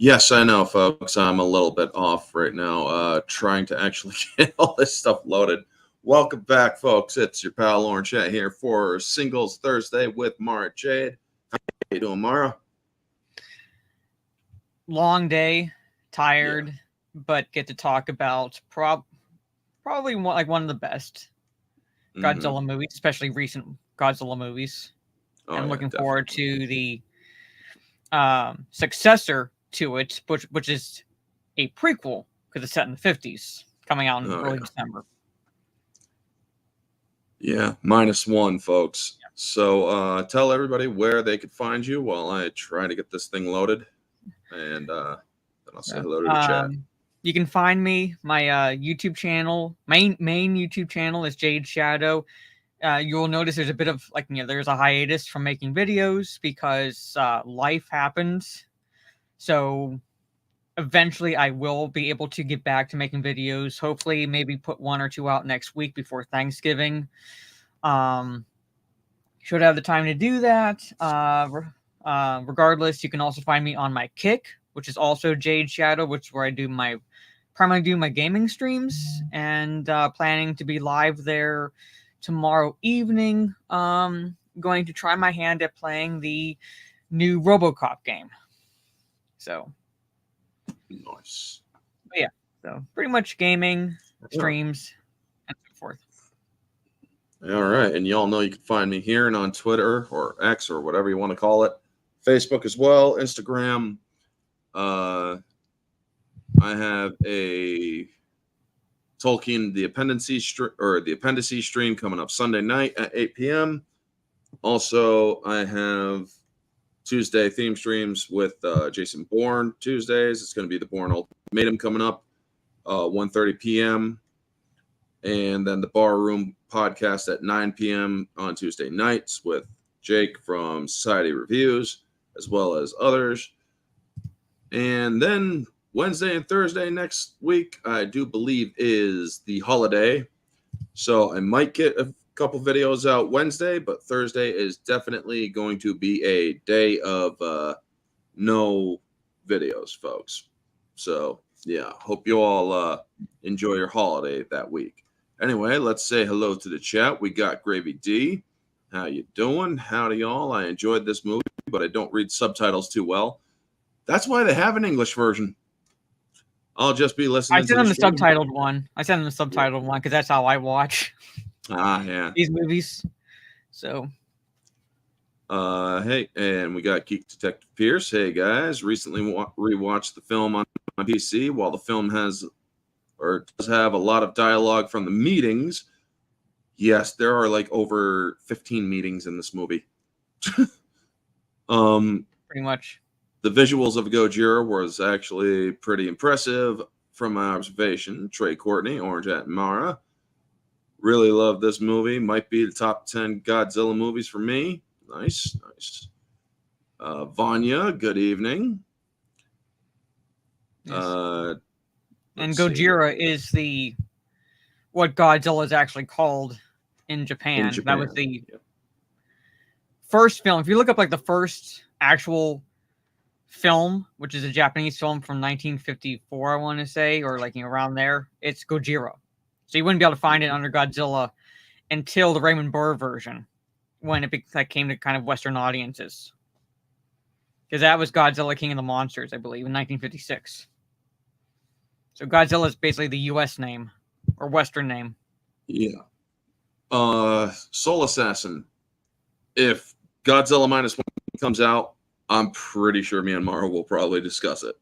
Yes, I know, folks. I'm a little bit off right now, trying to actually get all this stuff loaded. Welcome back, folks. It's your pal Lauren Chat here for Singles Thursday with Mara Jade. How you doing, Mara? Long day, tired, but get to talk about probably one of the best Godzilla movies, especially recent Godzilla movies. Oh, and yeah, looking definitely. forward to the successor to it, which is a prequel because it's set in the 50s, coming out in early December. Yeah, -1, folks. So tell everybody where they could find you while I try to get this thing loaded, and then I'll say hello to the chat. You can find me. My YouTube channel, main YouTube channel is Jade Shadow. You'll notice there's a bit of there's a hiatus from making videos because life happens. So eventually I will be able to get back to making videos. Hopefully maybe put 1 or 2 out next week before Thanksgiving. Should have the time to do that. Regardless, you can also find me on my Kick, which is also Jade Shadow, which is where I primarily do my gaming streams, and planning to be live there tomorrow evening. Going to try my hand at playing the new RoboCop game. So nice. But yeah, so pretty much gaming, streams, and so forth. All right, and y'all know you can find me here and on Twitter or X or whatever you want to call it, Facebook as well, Instagram. I have a Tolkien the Appendices stream coming up Sunday night at 8 p.m. Also, I have Tuesday theme streams with Jason Bourne Tuesdays. It's going to be the Bourne Ultimatum coming up 1:30 p.m. And then the Bar Room podcast at 9 p.m. on Tuesday nights with Jake from Society Reviews, as well as others. And then Wednesday and Thursday next week, I do believe, is the holiday. So I might get a couple videos out Wednesday, but Thursday is definitely going to be a day of no videos, folks. So, yeah, hope you all enjoy your holiday that week. Anyway, let's say hello to the chat. We got Gravy D. How you doing? Howdy, y'all. I enjoyed this movie, but I don't read subtitles too well. That's why they have an English version. I'll just be listening. I sent them the subtitled one. I sent them the subtitled one because that's how I watch. Yeah. These movies. So. Hey, and we got Geek Detective Pierce. Hey guys, recently rewatched the film on my PC. While the film does have a lot of dialogue from the meetings, yes, there are like over 15 meetings in this movie. Pretty much. The visuals of Gojira was actually pretty impressive from my observation. Trey Courtney, Orange at Mara. Really love this movie. Might be the top 10 Godzilla movies for me. Nice. Vanya, good evening. Yes. And Gojira is what Godzilla is actually called in Japan. That was the first film. If you look up the first actual film, which is a Japanese film from 1954, I want to say, or around there, it's Gojira. So you wouldn't be able to find it under Godzilla until the Raymond Burr version, when it came to kind of Western audiences. Because that was Godzilla King of the Monsters, I believe, in 1956. So Godzilla is basically the U.S. name, or Western name. Yeah. Soul Assassin. If Godzilla -1 comes out, I'm pretty sure me and Mara will probably discuss it.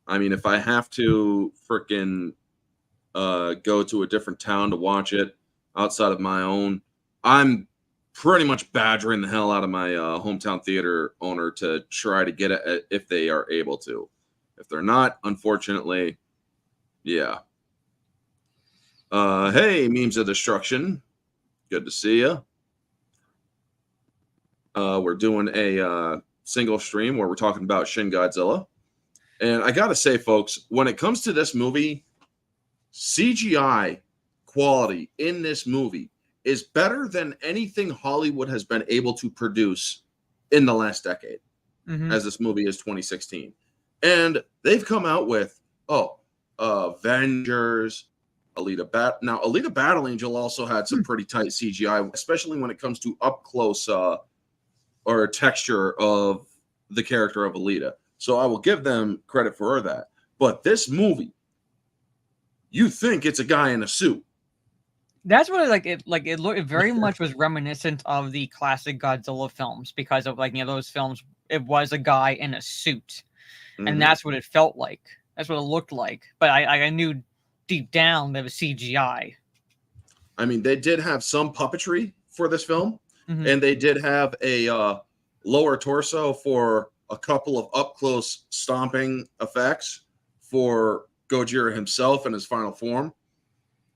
I mean, if I have to freaking go to a different town to watch it outside of my own, I'm pretty much badgering the hell out of my hometown theater owner to try to get it if they are able to. If they're not, unfortunately, yeah. Hey, Memes of Destruction. Good to see you. We're doing a single stream where we're talking about Shin Godzilla. And I got to say, folks, when it comes to this movie, CGI quality in this movie is better than anything Hollywood has been able to produce in the last decade, as this movie is 2016. And they've come out with, Avengers, Alita Battle Angel also had some pretty tight CGI, especially when it comes to up close or texture of the character of Alita. So I will give them credit for that. But this movie, you think it's a guy in a suit. That's what it very much was reminiscent of the classic Godzilla films because of those films. It was a guy in a suit, and that's what it felt like. That's what it looked like. But I knew deep down that it was CGI. I mean, they did have some puppetry for this film, and they did have a lower torso for a couple of up close stomping effects for Gojira himself in his final form.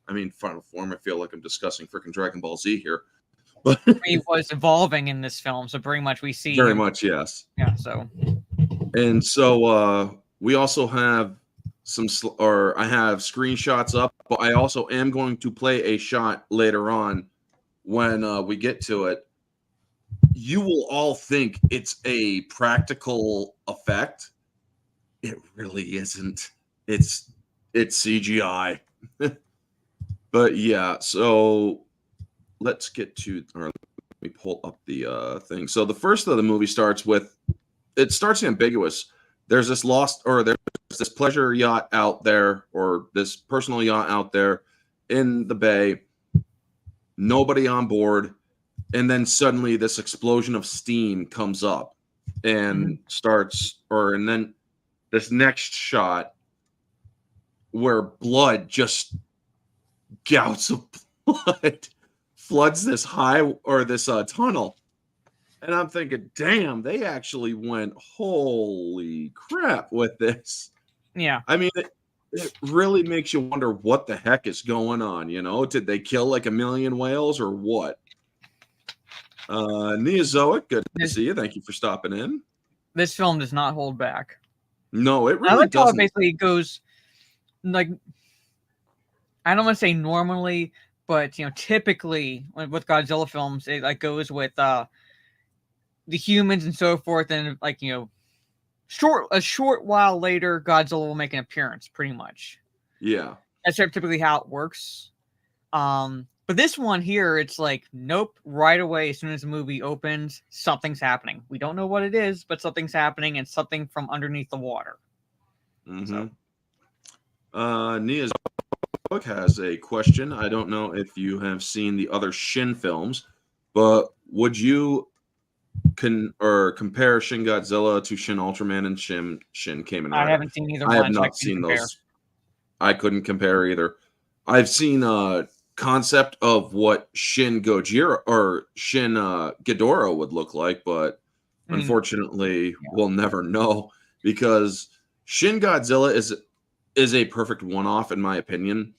I mean, final form, I feel like I'm discussing freaking Dragon Ball Z here. But he was evolving in this film, so pretty much we see very much, yes. Yeah, so. And so we also have I have screenshots up, but I also am going to play a shot later on when we get to it. You will all think it's a practical effect. It really isn't. It's CGI. But yeah, so let's get to, or let me pull up the thing. So the first of the movie starts ambiguous. There's this there's this pleasure yacht out there, or this personal yacht out there in the bay. Nobody on board. And then suddenly this explosion of steam comes up and and then this next shot where blood, just gouts of blood, floods this tunnel. And I'm thinking, damn, they actually went holy crap with this. Yeah. I mean, it really makes you wonder what the heck is going on, you know? Did they kill like 1 million whales or what? Neozoic, good to see you. Thank you for stopping in. This film does not hold back. No, it really I like doesn't. how it basically goes, like, I don't want to say normally, but typically with Godzilla films, it goes with the humans and so forth, and a short while later, Godzilla will make an appearance, pretty much. Yeah, that's typically how it works. But this one here, it's like, nope, right away, as soon as the movie opens, something's happening. We don't know what it is, but something's happening, and something from underneath the water. So. Neozoic has a question. I don't know if you have seen the other Shin films, but would you compare Shin Godzilla to Shin Ultraman and Shin Kamen Rider? I haven't seen either one. I have not seen those. I couldn't compare either. I've seen concept of what Shin Gojira or Shin Ghidorah would look like, but unfortunately we'll never know, because Shin Godzilla is a perfect one-off in my opinion,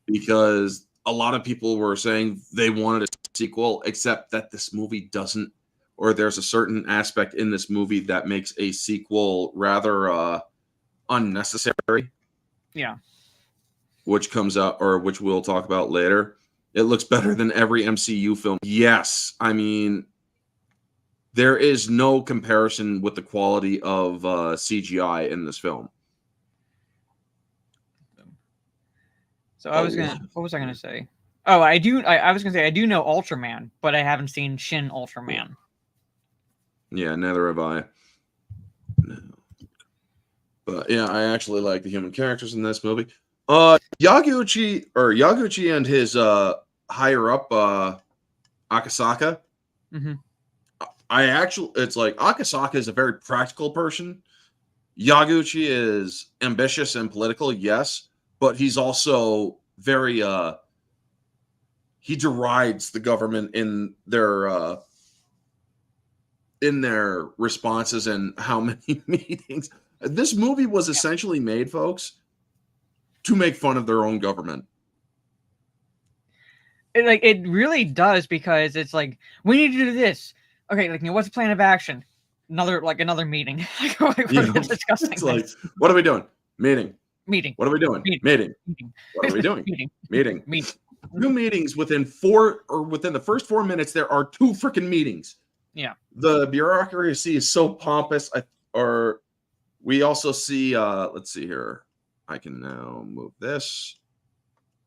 because a lot of people were saying they wanted a sequel, except that this movie doesn't, or there's a certain aspect in this movie that makes a sequel rather unnecessary. Yeah. Which comes out, or which we'll talk about later. It looks better than every MCU film. Yes, I mean, there is no comparison with the quality of CGI in this film. So what was I gonna say? Oh, I was gonna say I do know Ultraman, but I haven't seen Shin Ultraman. Yeah, neither have I. No. But yeah, I actually like the human characters in this movie. Yaguchi and his higher up Akasaka. It's like Akasaka is a very practical person. Yaguchi is ambitious and political, yes, but he's also very he derides the government in their responses and how many meetings. This movie was essentially made, folks, to make fun of their own government. It really does, because it's like, we need to do this. Okay, what's the plan of action? Another meeting. Discussing. It's like, what are we doing? Meeting. What are we doing? Meeting. What are we doing? Meeting. 2 meetings within the first 4 minutes. There are 2 freaking meetings. Yeah. The bureaucracy is so pompous, We also see, let's see here. I can now move this.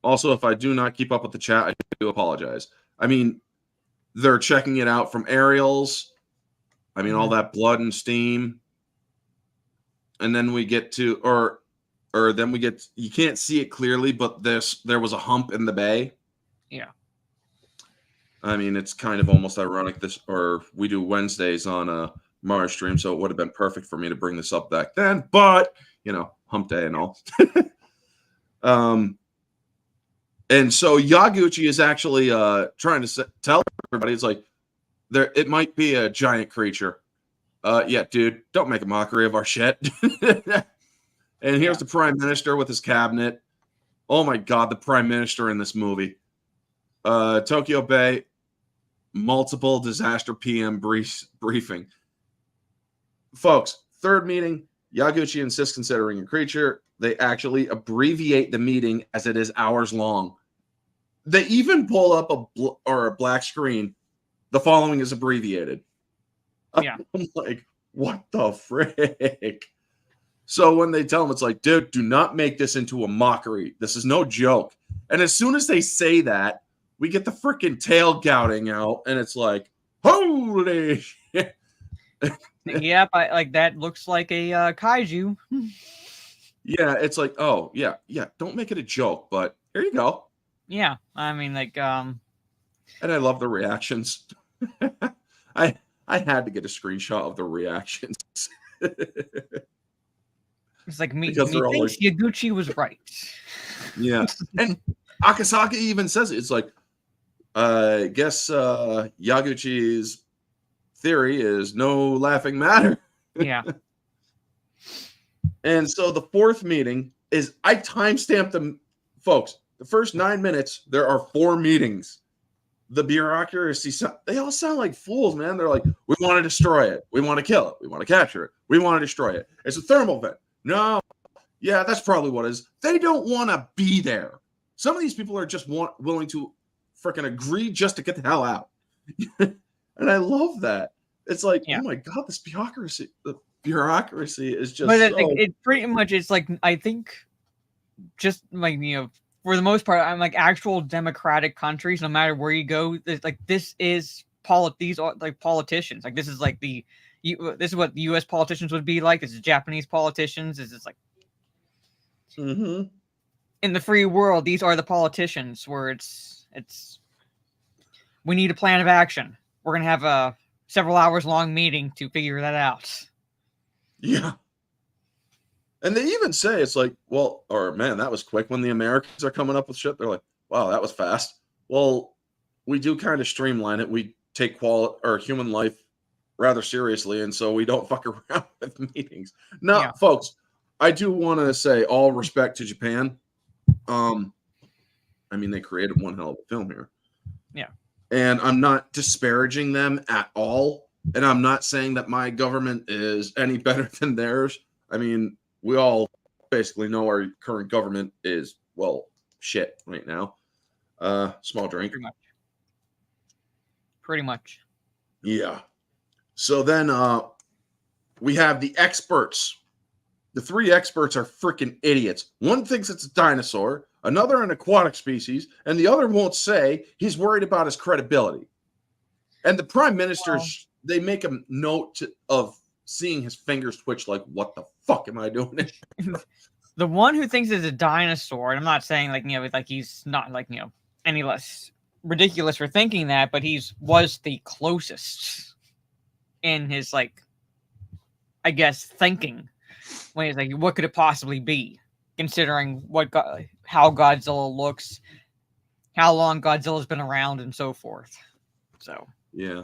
Also, if I do not keep up with the chat, I do apologize. I mean, they're checking it out from aerials. I mean, all that blood and steam. And then we get to, or then we get, you can't see it clearly, but there was a hump in the bay. Yeah. I mean, it's kind of almost ironic or we do Wednesdays on a Mars stream, so it would have been perfect for me to bring this up back then, but, hump day and all. And so Yaguchi is actually trying to tell everybody, it's like, it might be a giant creature. Yeah, dude, don't make a mockery of our shit. And here's the Prime Minister with his cabinet. Oh my God, the Prime Minister in this movie. Tokyo Bay, multiple disaster PM briefing. Folks, third meeting, Yaguchi insists considering a creature. They actually abbreviate the meeting as it is hours long. They even pull up a black screen. The following is abbreviated. Yeah. I'm like, what the frick? So when they tell him, it's like, dude, do not make this into a mockery. This is no joke. And as soon as they say that, we get the freaking tail gouting out, and it's like, holy shit. Yep, that looks like a kaiju. Yeah, it's like, oh, yeah, don't make it a joke, but here you go. Yeah, I mean, And I love the reactions. I had to get a screenshot of the reactions. It's like me thinks like, Yaguchi was right. Yeah. And Akasaka even says it. It's like, I guess Yaguchi's theory is no laughing matter. Yeah. And so the fourth meeting is, I timestamped them, folks. The first 9 minutes, there are 4 meetings. The bureaucracy, they all sound like fools, man. They're like, we want to destroy it. We want to kill it. We want to capture it. We want to destroy it. It's a thermal vent. No. Yeah, that's probably what it is. They don't want to be there. Some of these people are just willing to freaking agree just to get the hell out. And I love that. It's like, oh my God, this bureaucracy. The bureaucracy is just. But it pretty much is like, I think, just like, for the most part, I'm like actual democratic countries, no matter where you go, like this is these are like politicians. Like this is like this is what the U.S. politicians would be like. This is Japanese politicians. This is like in the free world, these are the politicians where it's we need a plan of action. We're gonna have a several hours long meeting to figure that out. Yeah. And they even say, it's like, well, or man, that was quick. When the Americans are coming up with shit, they're like, wow, that was fast. Well, we do kind of streamline it. We take human life rather seriously, and so we don't fuck around with meetings. Now, folks, I do want to say all respect to Japan. I mean, they created one hell of a film here. Yeah. And I'm not disparaging them at all. And I'm not saying that my government is any better than theirs. I mean, we all basically know our current government is, well, shit right now. Small drink. Pretty much. Yeah. So then we have the experts. The 3 experts are freaking idiots. One thinks it's a dinosaur, another an aquatic species, and the other won't say. He's worried about his credibility. And the prime ministers, they make a note of seeing his fingers twitch like, what the fuck am I doing? The one who thinks it's a dinosaur, and I'm not saying like he's not like any less ridiculous for thinking that, but was the closest in his like, I guess, thinking when he's like, what could it possibly be, considering how Godzilla looks, how long Godzilla's been around, and so forth. So yeah.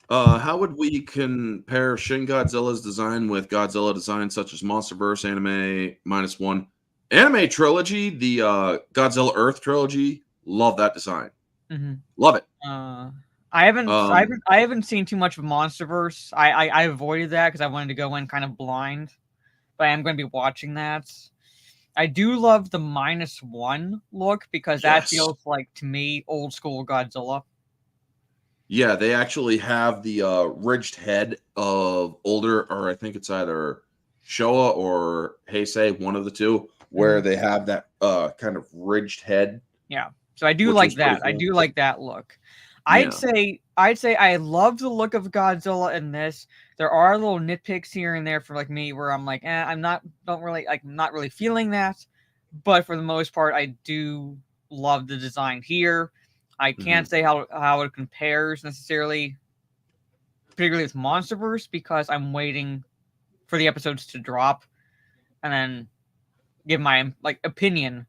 How would we compare Shin Godzilla's design with Godzilla designs such as Monsterverse, Anime -1, Anime Trilogy, the Godzilla Earth Trilogy? Love that design. Love it. I haven't seen too much of Monsterverse. I avoided that because I wanted to go in kind of blind, but I am going to be watching that. I do love the -1 look because that feels like, to me, old school Godzilla. Yeah, they actually have the ridged head of older, or I think it's either Showa or Heisei, one of the two, where they have that kind of ridged head. Yeah. So I do which like was pretty that. I cool. do like that look. Yeah. I'd say I love the look of Godzilla in this. There are little nitpicks here and there for like me where I'm like, I'm not really feeling that. But for the most part, I do love the design here. I can't say how it compares necessarily, particularly with Monsterverse, because I'm waiting for the episodes to drop and then give my like opinion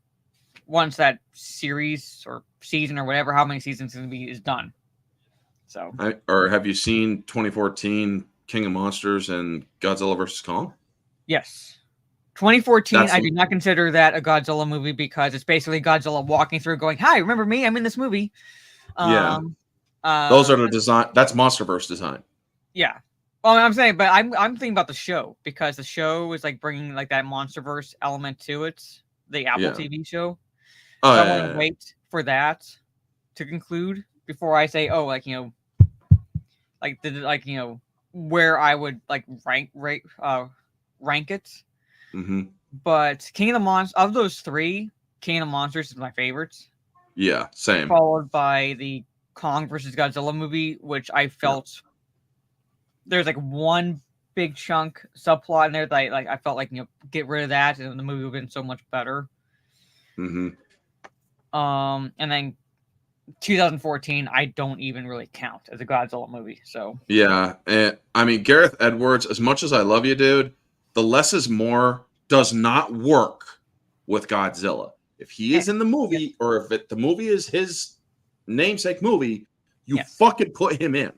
once that series or season or whatever, how many seasons it's going to be, is done. So, or have you seen 2014 King of Monsters and Godzilla vs. Kong? yes. 2014, That's I do not consider that a Godzilla movie because it's basically Godzilla walking through going, hi, remember me? I'm in this movie. Yeah. Those are the design. That's Monsterverse design. Yeah. Well, I'm saying, but I'm thinking about the show because the show is like bringing like that Monsterverse element to it, the Apple TV show. Oh, So yeah, I want to wait for that to conclude before I say, oh, like, where I would like rank it. Mm-hmm. But King of the Monsters, of those three, King of the Monsters is my favorite. Yeah, same. Followed by the Kong versus Godzilla movie, which I felt there's like one big chunk subplot in there that I felt like get rid of that and the movie would have been so much better. Mm-hmm. And then 2014, I don't even really count as a Godzilla movie. So yeah, and I mean Gareth Edwards. As much as I love you, dude, the less is more does not work with Godzilla. If he is in the movie, or if the movie is his namesake movie, you fucking put him in.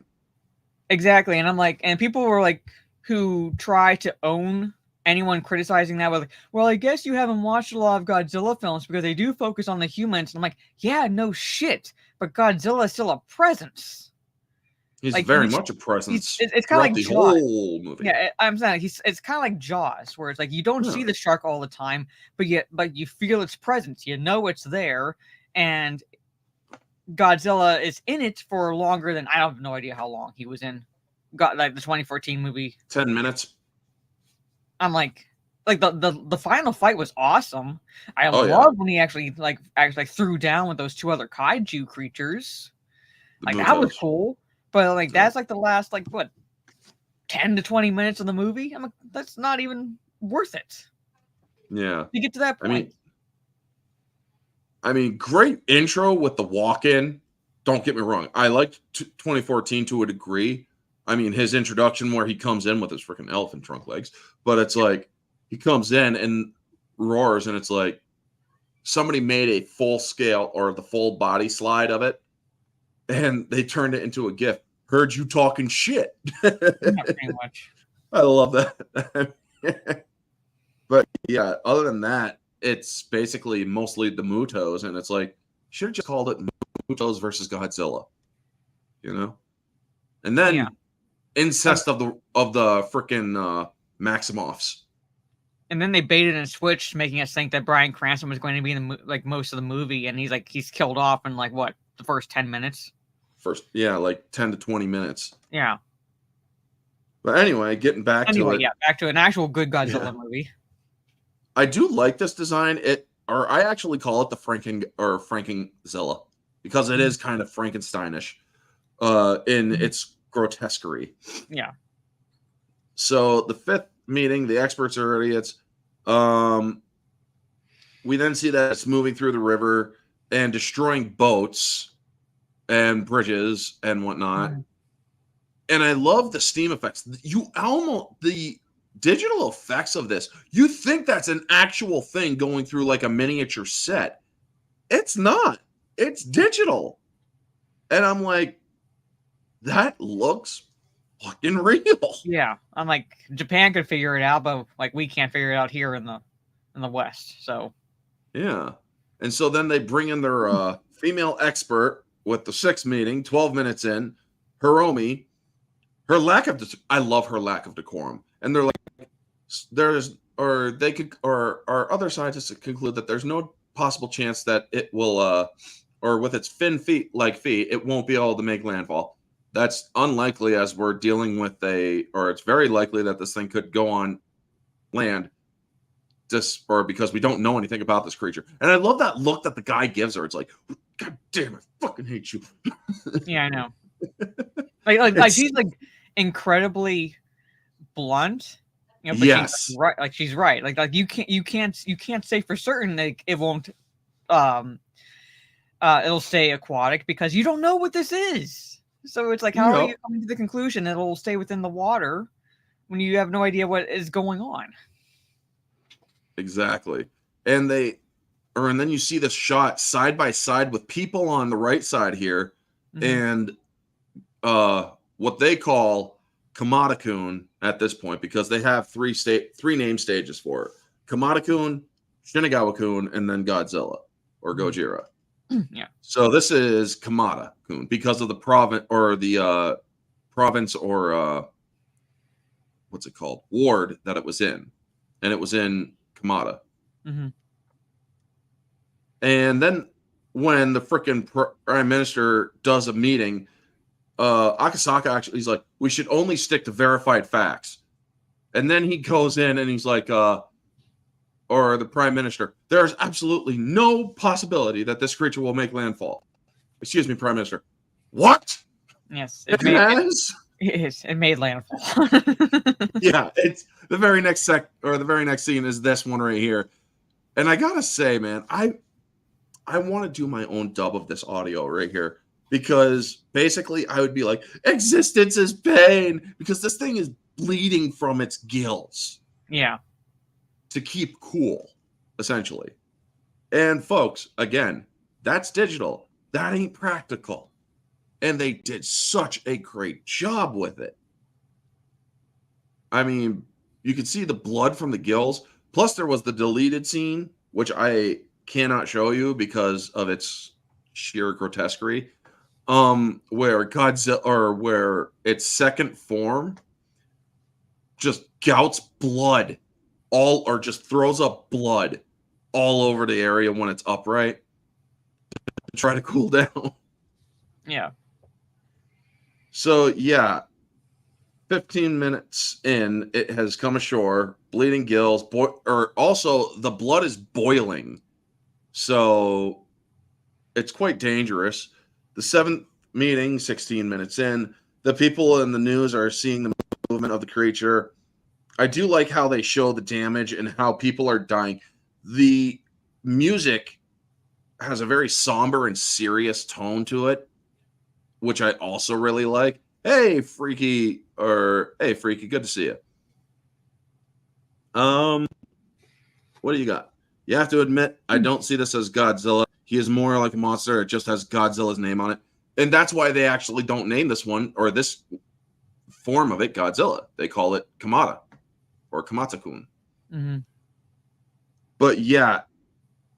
Exactly, and I'm like, and people were like, who try to own anyone criticizing that with, well, I guess you haven't watched a lot of Godzilla films because they do focus on the humans. And I'm like, yeah, no shit, but Godzilla is still a presence. He's like, very much a presence. It's kind of like the Jaws. whole movie. Yeah, I'm saying it's kind of like Jaws, where it's like you don't see the shark all the time, but you feel its presence. You know it's there, and Godzilla is in it for longer than I have no idea how long he was in. Got like the 2014 movie. 10 minutes. I'm like the final fight was awesome. I love when he actually threw down with those two other kaiju creatures. Like that was cool. But like that's like the last 10 to 20 minutes of the movie. I'm like, that's not even worth it. Yeah. You get to that point. I mean, great intro with the walk-in. Don't get me wrong. I liked 2014 to a degree. I mean, his introduction where he comes in with his freaking elephant trunk legs. But it's like, he comes in and roars, and it's like somebody made a full scale or the full body slide of it, and they turned it into a GIF. Heard you talking shit. Not pretty much. I love that. But yeah, other than that, it's basically mostly the Mutos, and it's like, should have just called it Mutos versus Godzilla, you know? And then incest of the freaking Maximoffs. And then they baited and switched, making us think that Bryan Cranston was going to be in the most of the movie, and he's killed off in the first 10 minutes. Like 10 to 20 minutes. Yeah. But anyway, getting back to it. Yeah, back to an actual good Godzilla movie. I do like this design. I actually call it the Frankenzilla, because it is kind of Frankensteinish in its grotesquerie. Yeah. So the fifth meeting, the experts are idiots. We then see that it's moving through the river and destroying boats and bridges and whatnot. And I love the steam effects. The digital effects of this, you think that's an actual thing going through like a miniature set. It's not. It's digital. And I'm like, that looks fucking real. Yeah. I'm like, Japan could figure it out, but like we can't figure it out here in the West. So yeah. And so then they bring in their female expert with the sixth meeting, 12 minutes in, Hiromi. I love her lack of decorum. And they're like, our other scientists conclude that there's no possible chance that it will, or with its fin feet, it won't be able to make landfall. that's unlikely, as we're dealing with or it's very likely that this thing could go on land, just or because we don't know anything about this creature. And I love that look that the guy gives her. It's like, God damn, I fucking hate you. Yeah, I know. Like she's like incredibly blunt, you know, but yes, she's right. Like she's right. Like you can't say for certain like it won't it'll stay aquatic because you don't know what this is. So it's like, how are you coming to the conclusion that it'll stay within the water when you have no idea what is going on? Exactly. And then you see this shot side by side with people on the right side here, and what they call Kamada-kun at this point, because they have three name stages for it: Kamada-kun, Shinagawa-kun, and then Godzilla or Gojira. Yeah. So this is Kamada-kun because of the province or the province or what's it called, ward that it was in, and it was in Kamada. And then when the freaking prime minister does a meeting, Akasaka actually, he's like, we should only stick to verified facts. And then he goes in and he's like, or the prime minister, there's absolutely no possibility that this creature will make landfall. Excuse me, prime minister. What? Yes, it made landfall. Yeah, it's the very next the very next scene is this one right here. And I gotta say, man, I want to do my own dub of this audio right here, because basically I would be like, existence is pain, because this thing is bleeding from its gills. Yeah. To keep cool, essentially. And folks, again, that's digital. That ain't practical. And they did such a great job with it. I mean, you could see the blood from the gills. Plus, there was the deleted scene, which I cannot show you because of its sheer grotesquerie, where Godzilla, or where its second form just gouts blood or just throws up blood all over the area when it's upright to try to cool down. Yeah. So yeah, 15 minutes in, it has come ashore, bleeding gills, or also the blood is boiling. So it's quite dangerous. The seventh meeting, 16 minutes in, the people in the news are seeing the movement of the creature. I do like how they show the damage and how people are dying. The music has a very somber and serious tone to it, which I also really like. Hey, Freaky, good to see you. What do you got? You have to admit, I don't see this as Godzilla. He is more like a monster. It just has Godzilla's name on it. And that's why they actually don't name this one, or this form of it, Godzilla. They call it Kamada or Kamata-kun. But yeah,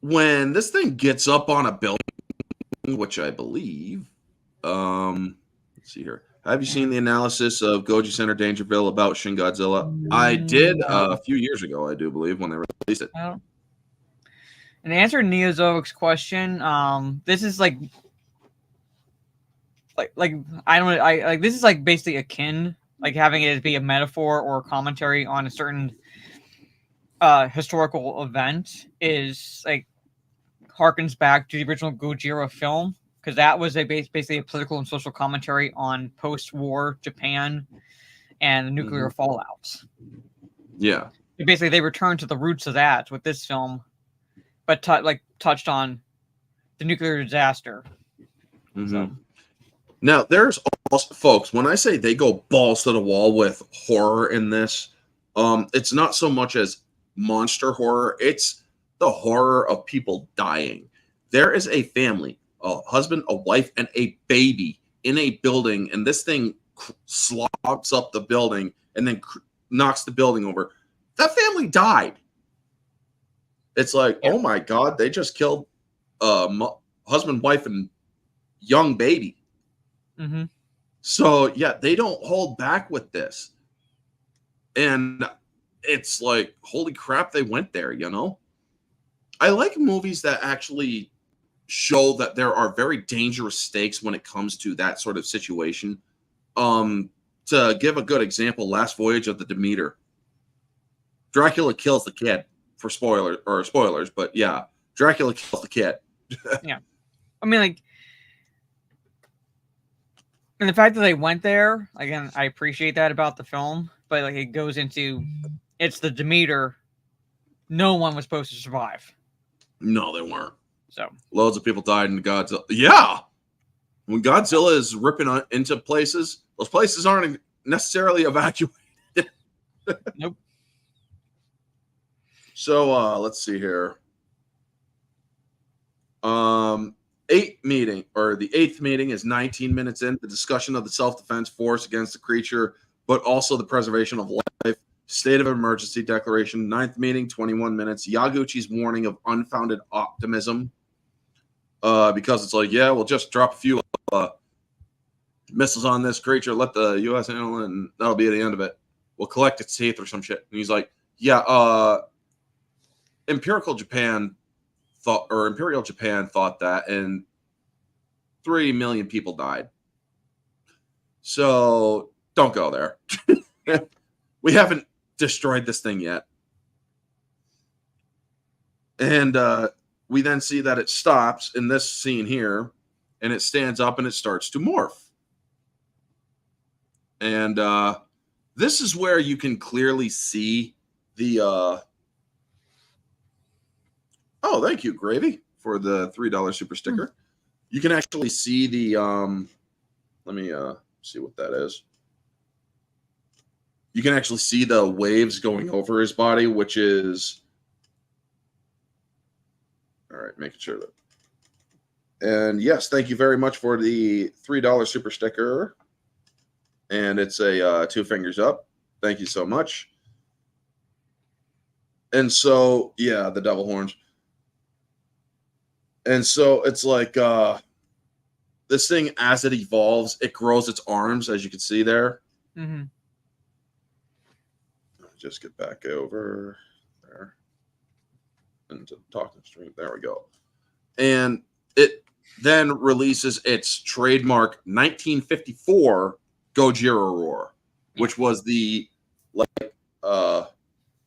when this thing gets up on a building, which I believe, let's see here. Have you seen the analysis of Goji Center Dangerville about Shin Godzilla? I did a few years ago, I do believe, when they released it. And to answer Neozovic's question, this is like this is like basically akin, like having it be a metaphor or a commentary on a certain historical event, is like harkens back to the original Gojira film, because that was basically a political and social commentary on post-war Japan and the nuclear fallouts. Yeah. Basically, they returned to the roots of that with this film, but touched on the nuclear disaster. So. Now, there's also, folks, when I say they go balls to the wall with horror in this, it's not so much as monster horror, it's the horror of people dying. There is a family, a husband, a wife, and a baby in a building, and this thing slops up the building and then knocks the building over. That family died. It's like, oh my God, they just killed husband, wife, and young baby. So yeah, they don't hold back with this. And it's like, holy crap, they went there, you know? I like movies that actually show that there are very dangerous stakes when it comes to that sort of situation. To give a good example, Last Voyage of the Demeter. Dracula kills the kid for spoilers, but yeah, Dracula kills the kid. Yeah. I mean, like, and the fact that they went there, again, I appreciate that about the film, but like it goes into, it's the Demeter. No one was supposed to survive. No, they weren't. So loads of people died in Godzilla. Yeah, when Godzilla is ripping into places, those places aren't necessarily evacuated. Nope. So let's see here. The eighth meeting is 19 minutes in. The discussion of the self-defense force against the creature, but also the preservation of life. State of emergency declaration. Ninth meeting, 21 minutes. Yaguchi's warning of unfounded optimism. Because it's like, yeah, we'll just drop a few missiles on this creature, let the U.S. handle it, and that'll be the end of it. We'll collect its teeth or some shit. And he's like, yeah, Imperial Japan thought that, and 3 million people died. So don't go there. We haven't destroyed this thing yet. And we then see that it stops in this scene here, and it stands up and it starts to morph. And this is where you can clearly see the oh, thank you, Gravy, for the $3 super sticker. You can actually see the let me see what that is. You can actually see the waves going over his body, which is all right, making sure that. And yes, thank you very much for the $3 super sticker. And it's a 2 fingers up. Thank you so much. And so, yeah, the devil horns. And so it's like this thing, as it evolves, it grows its arms, as you can see there. Mm-hmm. Just get back over there into the talking stream. There we go. And it then releases its trademark 1954 Gojira roar, which was the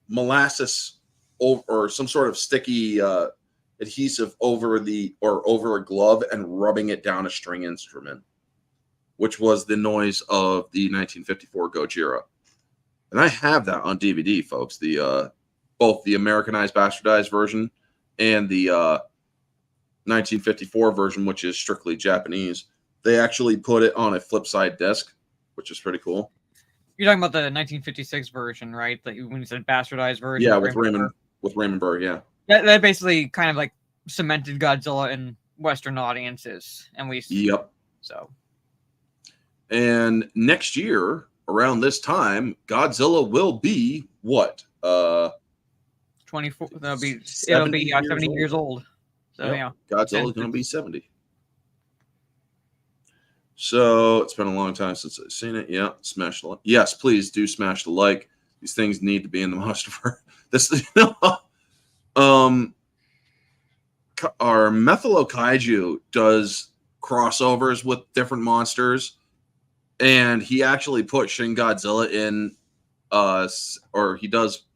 molasses or some sort of sticky adhesive over a glove and rubbing it down a string instrument, which was the noise of the 1954 Gojira. And I have that on DVD, folks. The both the Americanized bastardized version and the 1954 version, which is strictly Japanese. They actually put it on a flip side disc, which is pretty cool. You're talking about the 1956 version, right? That when you said bastardized version. Yeah, with Raymond Burr, yeah. That basically kind of like cemented Godzilla in Western audiences, and Yep. So. And next year, around this time, Godzilla will be what? 24. It'll be 70 years old. So yep. yeah, Godzilla's going to be 70. So it's been a long time since I've seen it. Yeah, smash the like. Yes, please do smash the like. These things need to be in the Monsterverse. Our Methylo Kaiju does crossovers with different monsters, and he actually put Shin Godzilla in, or he does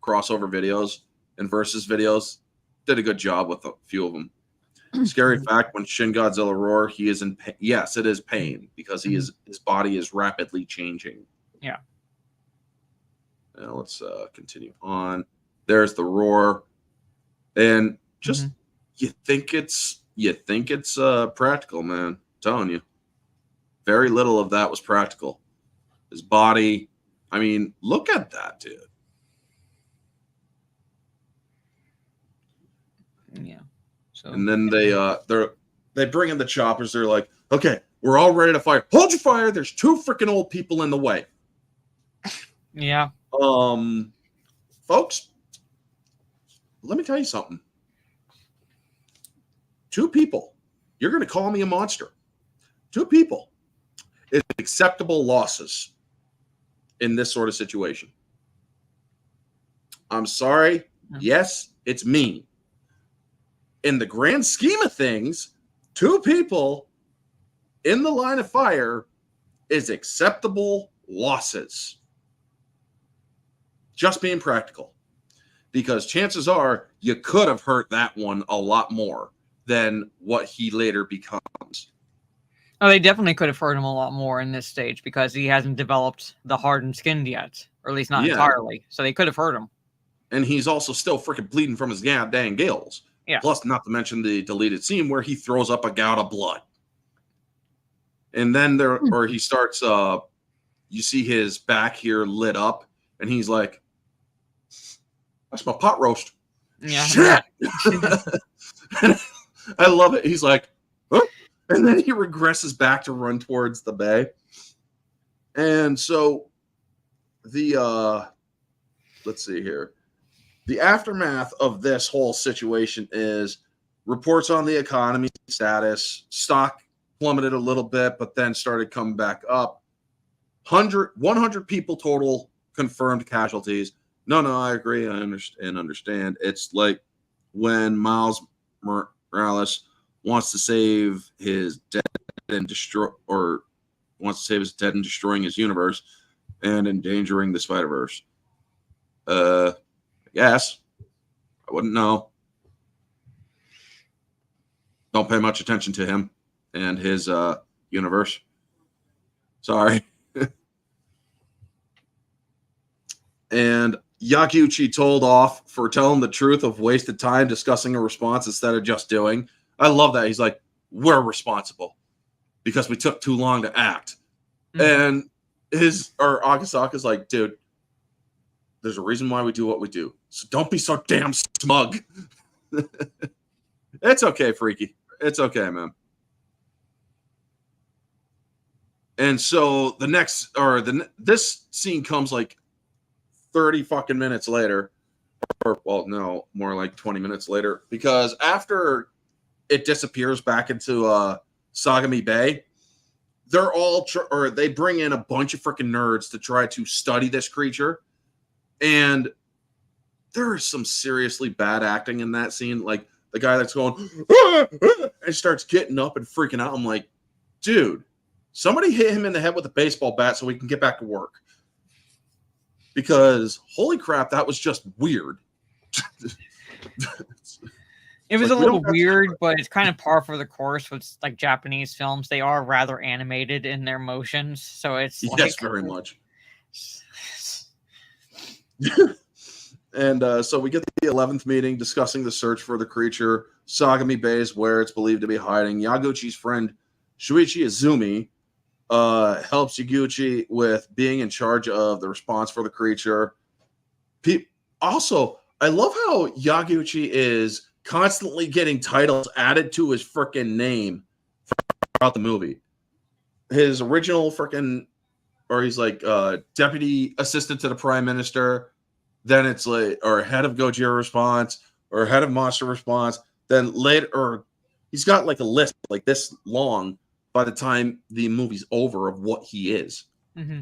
crossover videos and versus videos. Did a good job with a few of them. Scary fact: when Shin Godzilla roar, he is in pain. Yes, it is pain because his body is rapidly changing. Yeah. Now let's continue on. There's the roar, and just you think it's practical, man. I'm telling you, very little of that was practical. His body, I mean, look at that, dude. Yeah. So, and then they bring in the choppers. They're like, okay, we're all ready to fire. Hold your fire. There's 2 freaking old people in the way. Yeah. Folks, let me tell you something. 2 people. You're going to call me a monster. 2 people. It's acceptable losses in this sort of situation. I'm sorry. Yes, it's mean. In the grand scheme of things, 2 people in the line of fire is acceptable losses. Just being practical. Because chances are you could have hurt that one a lot more than what he later becomes. Oh, they definitely could have hurt him a lot more in this stage because he hasn't developed the hardened skin yet, or at least not entirely. So they could have hurt him. And he's also still freaking bleeding from his dang gills. Yeah. Plus, not to mention the deleted scene where he throws up a gout of blood. And then he starts, you see his back here lit up, and he's like, that's my pot roast. Yeah. Shit! I love it. He's like, huh? And then he regresses back to run towards the bay. And so let's see here. The aftermath of this whole situation is reports on the economy status. Stock plummeted a little bit, but then started coming back up. 100 people total confirmed casualties. No, I agree. I understand. It's like when Miles Morales wants to save his dead and destroying his universe and endangering the Spider-Verse. Yes. I wouldn't know. Don't pay much attention to him and his universe. Sorry. And Yaguchi told off for telling the truth of wasted time discussing a response instead of just doing. I love that. He's like, we're responsible because we took too long to act. Mm-hmm. And Akasaka's like, dude, there's a reason why we do what we do. So don't be so damn smug. It's okay, Freaky. It's okay, man. And so this scene comes like 30 fucking minutes later, or well, no, more like 20 minutes later, because after it disappears back into Sagami Bay, they're all they bring in a bunch of freaking nerds to try to study this creature, and there is some seriously bad acting in that scene. Like the guy that's going and starts getting up and freaking out. I'm like, dude, somebody hit him in the head with a baseball bat so we can get back to work. Because holy crap, that was just weird. It was like, a little weird, but it's kind of par for the course with like Japanese films. They are rather animated in their motions, so it's yes, very much. And so we get the 11th meeting discussing the search for the creature. Sagami Bay is where it's believed to be hiding. Yaguchi's friend Shuichi Izumi helps Yaguchi with being in charge of the response for the creature. Also, I love how Yaguchi is constantly getting titles added to his freaking name throughout the movie. His original freaking, or he's like deputy assistant to the prime minister. Then it's like, or head of Gojira response, or head of monster response. Then later, or he's got like a list like this long by the time the movie's over of what he is. Mm-hmm.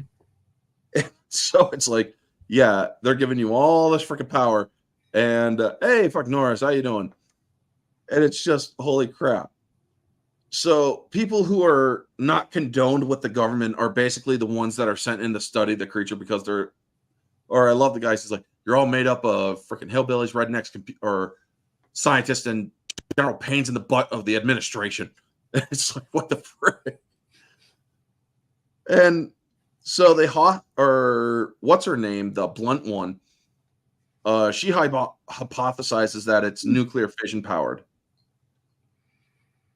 So it's like, yeah, they're giving you all this freaking power. And hey, fuck Norris, how you doing? And it's just, holy crap. So people who are not condoned with the government are basically the ones that are sent in to study the creature because they're, or I love the guys who's like, you're all made up of freaking hillbillies, rednecks, or scientists, and general pains in the butt of the administration. It's like, what the frick? And so they what's her name? The blunt one. She hypothesizes that it's nuclear fission powered.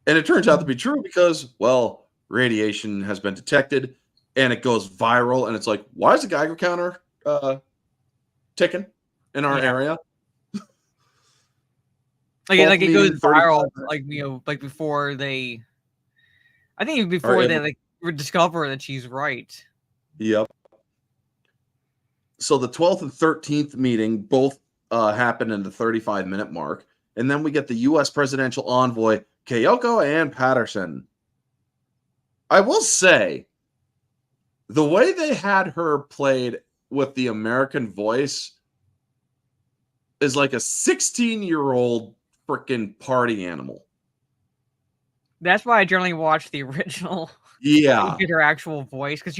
And it turns out to be true because, well, radiation has been detected and it goes viral. And it's like, why is the Geiger counter ticking in our area? Like it goes viral, like before they, I think before they like discover that she's right. Yep. So the 12th and 13th meeting both happen in the 35-minute mark. And then we get the U.S. presidential envoy, Kyoko Ann Patterson. I will say, the way they had her played with the American voice is like a 16-year-old freaking party animal. That's why I generally watch the original. Yeah. Get her actual voice, because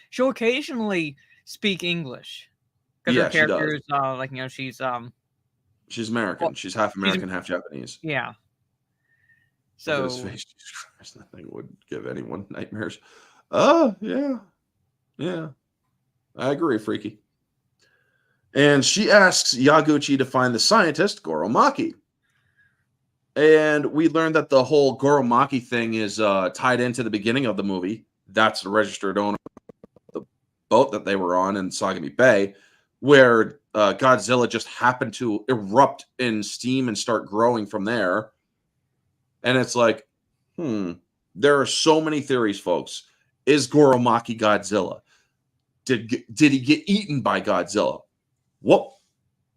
she'll occasionally speak English. Because her character is like, she's American. Well, she's half American, half Japanese. Yeah. Look at his So face. Jesus Christ, that thing would give anyone nightmares. Oh, yeah. Yeah. I agree, Freaky. And she asks Yaguchi to find the scientist, Goromaki. And we learned that the whole Goromaki thing is tied into the beginning of the movie. That's the registered owner of the boat that they were on in Sagami Bay, where Godzilla just happened to erupt in steam and start growing from there. And it's like, there are so many theories, folks. Is Goromaki Godzilla? Did he get eaten by Godzilla?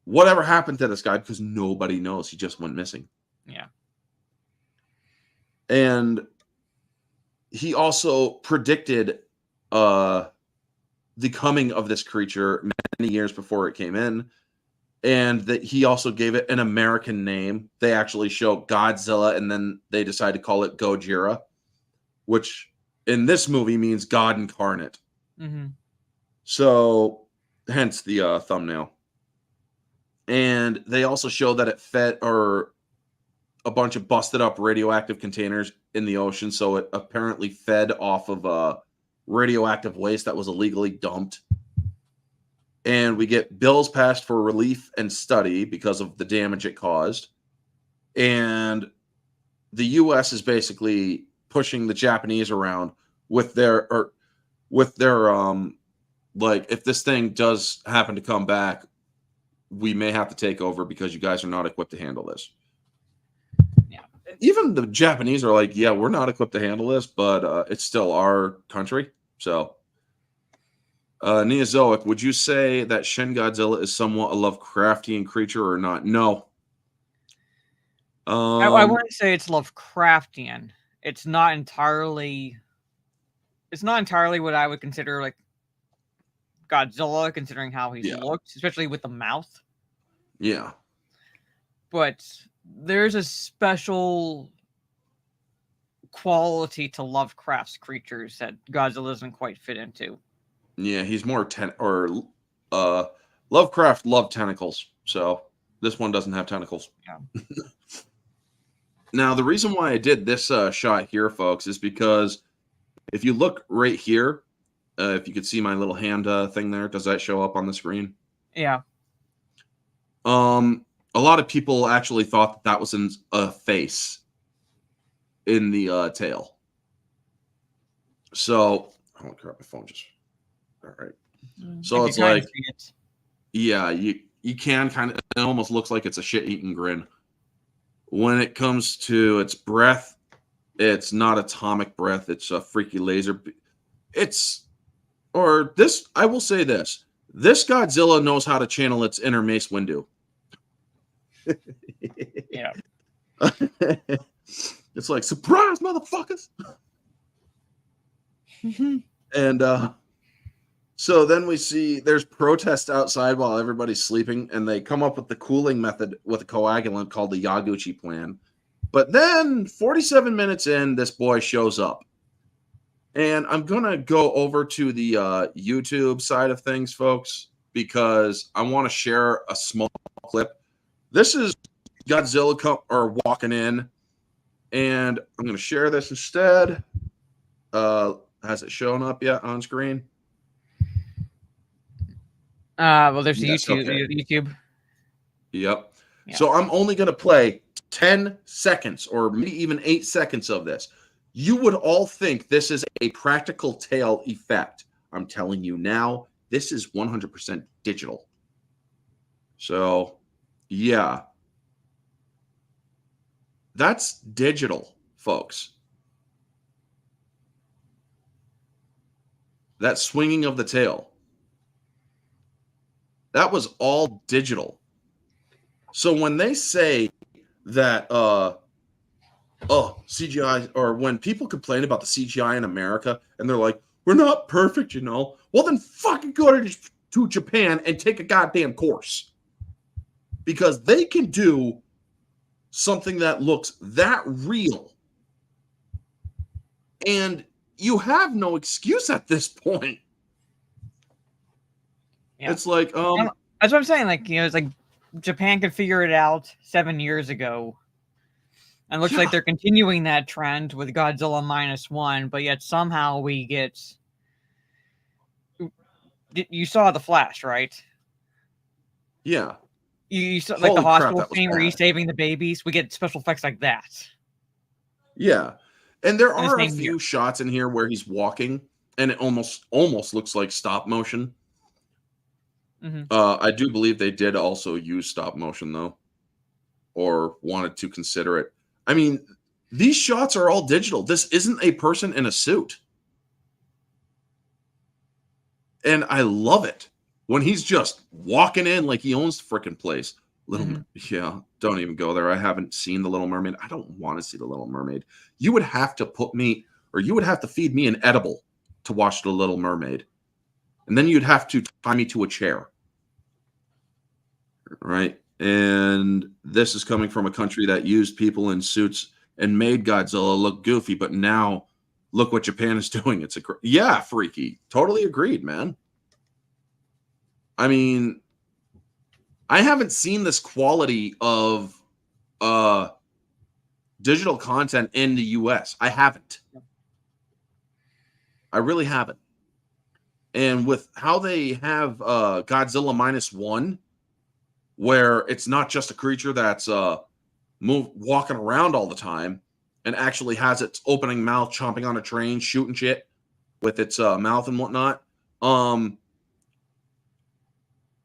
Whatever happened to this guy? Because nobody knows. He just went missing. Yeah. And he also predicted the coming of this creature many years before it came in. And that he also gave it an American name. They actually show Godzilla, and then they decide to call it Gojira, which in this movie means God incarnate. Mm-hmm. So, hence the thumbnail. And they also show that it fed a bunch of busted up radioactive containers in the ocean. So it apparently fed off of radioactive waste that was illegally dumped. And we get bills passed for relief and study because of the damage it caused. And the U.S. is basically pushing the Japanese around with their like, if this thing does happen to come back, we may have to take over because you guys are not equipped to handle this. Yeah. Even the Japanese are like, yeah, we're not equipped to handle this, but it's still our country. So, Neozoic, would you say that Shin Godzilla is somewhat a Lovecraftian creature or not? No. I wouldn't say it's Lovecraftian. It's not entirely what I would consider like Godzilla, considering how he's looked, especially with the mouth. Yeah. But there's a special quality to Lovecraft's creatures that Godzilla doesn't quite fit into. Yeah, he's more Lovecraft loved tentacles, so this one doesn't have tentacles. Yeah. Now, the reason why I did this shot here, folks, is because if you look right here, if you could see my little hand thing there, does that show up on the screen? Yeah. A lot of people actually thought that was a face in the tail. So, I want to grab my phone just. All right. So it's like, yeah, you can kind of, it almost looks like it's a shit-eating grin. When it comes to its breath, it's not atomic breath. It's a freaky laser. I will say this. This Godzilla knows how to channel its inner Mace Windu. Yeah. It's like, surprise, motherfuckers. And so then we see there's protests outside while everybody's sleeping, and they come up with the cooling method with a coagulant called the Yaguchi plan. But then 47 minutes in, this boy shows up. And I'm going to go over to the YouTube side of things, folks, because I want to share a small clip. This is Godzilla walking in, and I'm going to share this instead. Has it shown up yet on screen? Well, there's Yes, YouTube. Yep. Yeah. So I'm only going to play 10 seconds or maybe even 8 seconds of this. You would all think this is a practical tail effect. I'm telling you now, this is 100% digital. So, yeah. That's digital, folks. That swinging of the tail. That was all digital. So when they say that CGI, or when people complain about the CGI in America and they're like, we're not perfect, well, then fucking go to Japan and take a goddamn course. Because they can do something that looks that real and you have no excuse at this point. Yeah. It's like, that's what I'm saying. Like, it's like Japan could figure it out 7 years ago. And looks like they're continuing that trend with Godzilla -1, but yet somehow we get... You saw The Flash, right? Yeah. You saw like the hospital scene where he's saving the babies. We get special effects like that. Yeah. And there are a few shots in here where he's walking and it almost looks like stop motion. I do believe they did also use stop motion though, or wanted to consider it. I mean, these shots are all digital. This isn't a person in a suit. And I love it when he's just walking in like he owns the freaking place. Yeah, don't even go there. I haven't seen The Little Mermaid. I don't want to see The Little Mermaid. You would have to put me, or you would have to feed me an edible to watch The Little Mermaid. And then you'd have to tie me to a chair. Right? And this is coming from a country that used people in suits and made Godzilla look goofy, but now look what Japan is doing. It's freaky. Totally agreed, man. I mean, I haven't seen this quality of digital content in the US. I haven't. I really haven't. And with how they have Godzilla -1, where it's not just a creature that's walking around all the time and actually has its opening mouth, chomping on a train, shooting shit with its mouth and whatnot.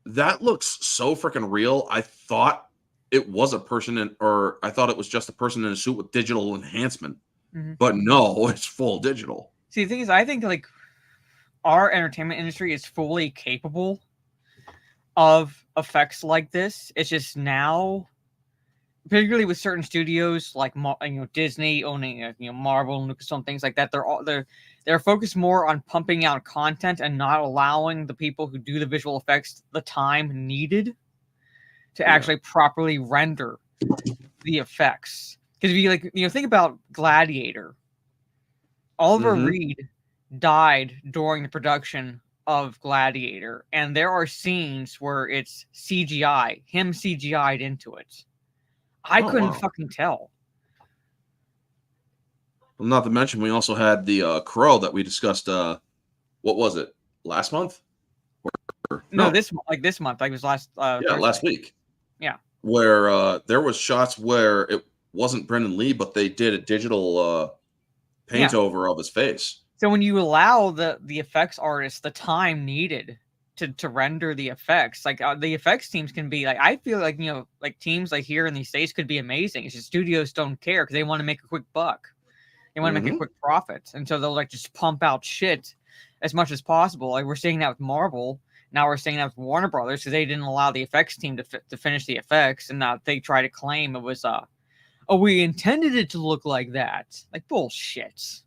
That looks so freaking real. I thought it was a person I thought it was just a person in a suit with digital enhancement. But no, it's full digital. See, the thing is, I think like our entertainment industry is fully capable of effects like this. It's just now, particularly with certain studios like Disney owning Marvel and Lucasfilm, things like that, they're focused more on pumping out content and not allowing the people who do the visual effects the time needed to actually properly render the effects. Because if you think about Gladiator, Oliver Reed died during the production of Gladiator, and there are scenes where it's CGI, him CGI'd into it. I couldn't fucking tell. Well, not to mention, we also had the Crow that we discussed. What was it? Last month? No, this month. Like it was last. Last week. Yeah. Where there was shots where it wasn't Brendan Lee, but they did a digital paint over of his face. So when you allow the effects artists the time needed to render the effects, like the effects teams can be like, I feel like like teams like here in the States could be amazing. It's just studios don't care because they want to make a quick buck. They want to make a quick profit, and so they'll like just pump out shit as much as possible. Like we're seeing that with Marvel. Now we're seeing that with Warner Brothers because they didn't allow the effects team to finish the effects, and now they try to claim it was we intended it to look like that. Like bullshit.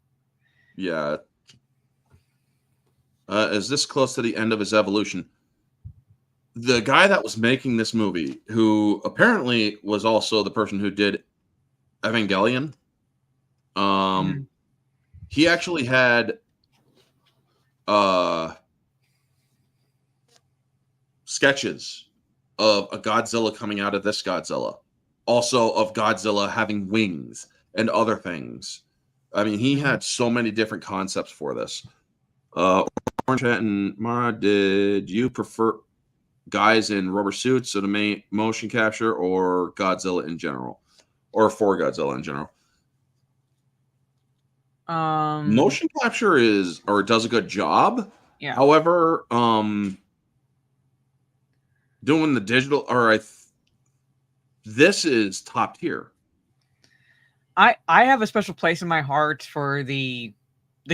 Yeah. Is this close to the end of his evolution? The guy that was making this movie, who apparently was also the person who did Evangelion, he actually had sketches of a Godzilla coming out of this Godzilla, also of Godzilla having wings and other things. I mean, he had so many different concepts for this. Orange Hat and Mara, did you prefer guys in rubber suits in the motion capture or Godzilla in general? Or for Godzilla in general? Motion capture does a good job. Yeah. However, doing the digital, this is top tier. I have a special place in my heart for the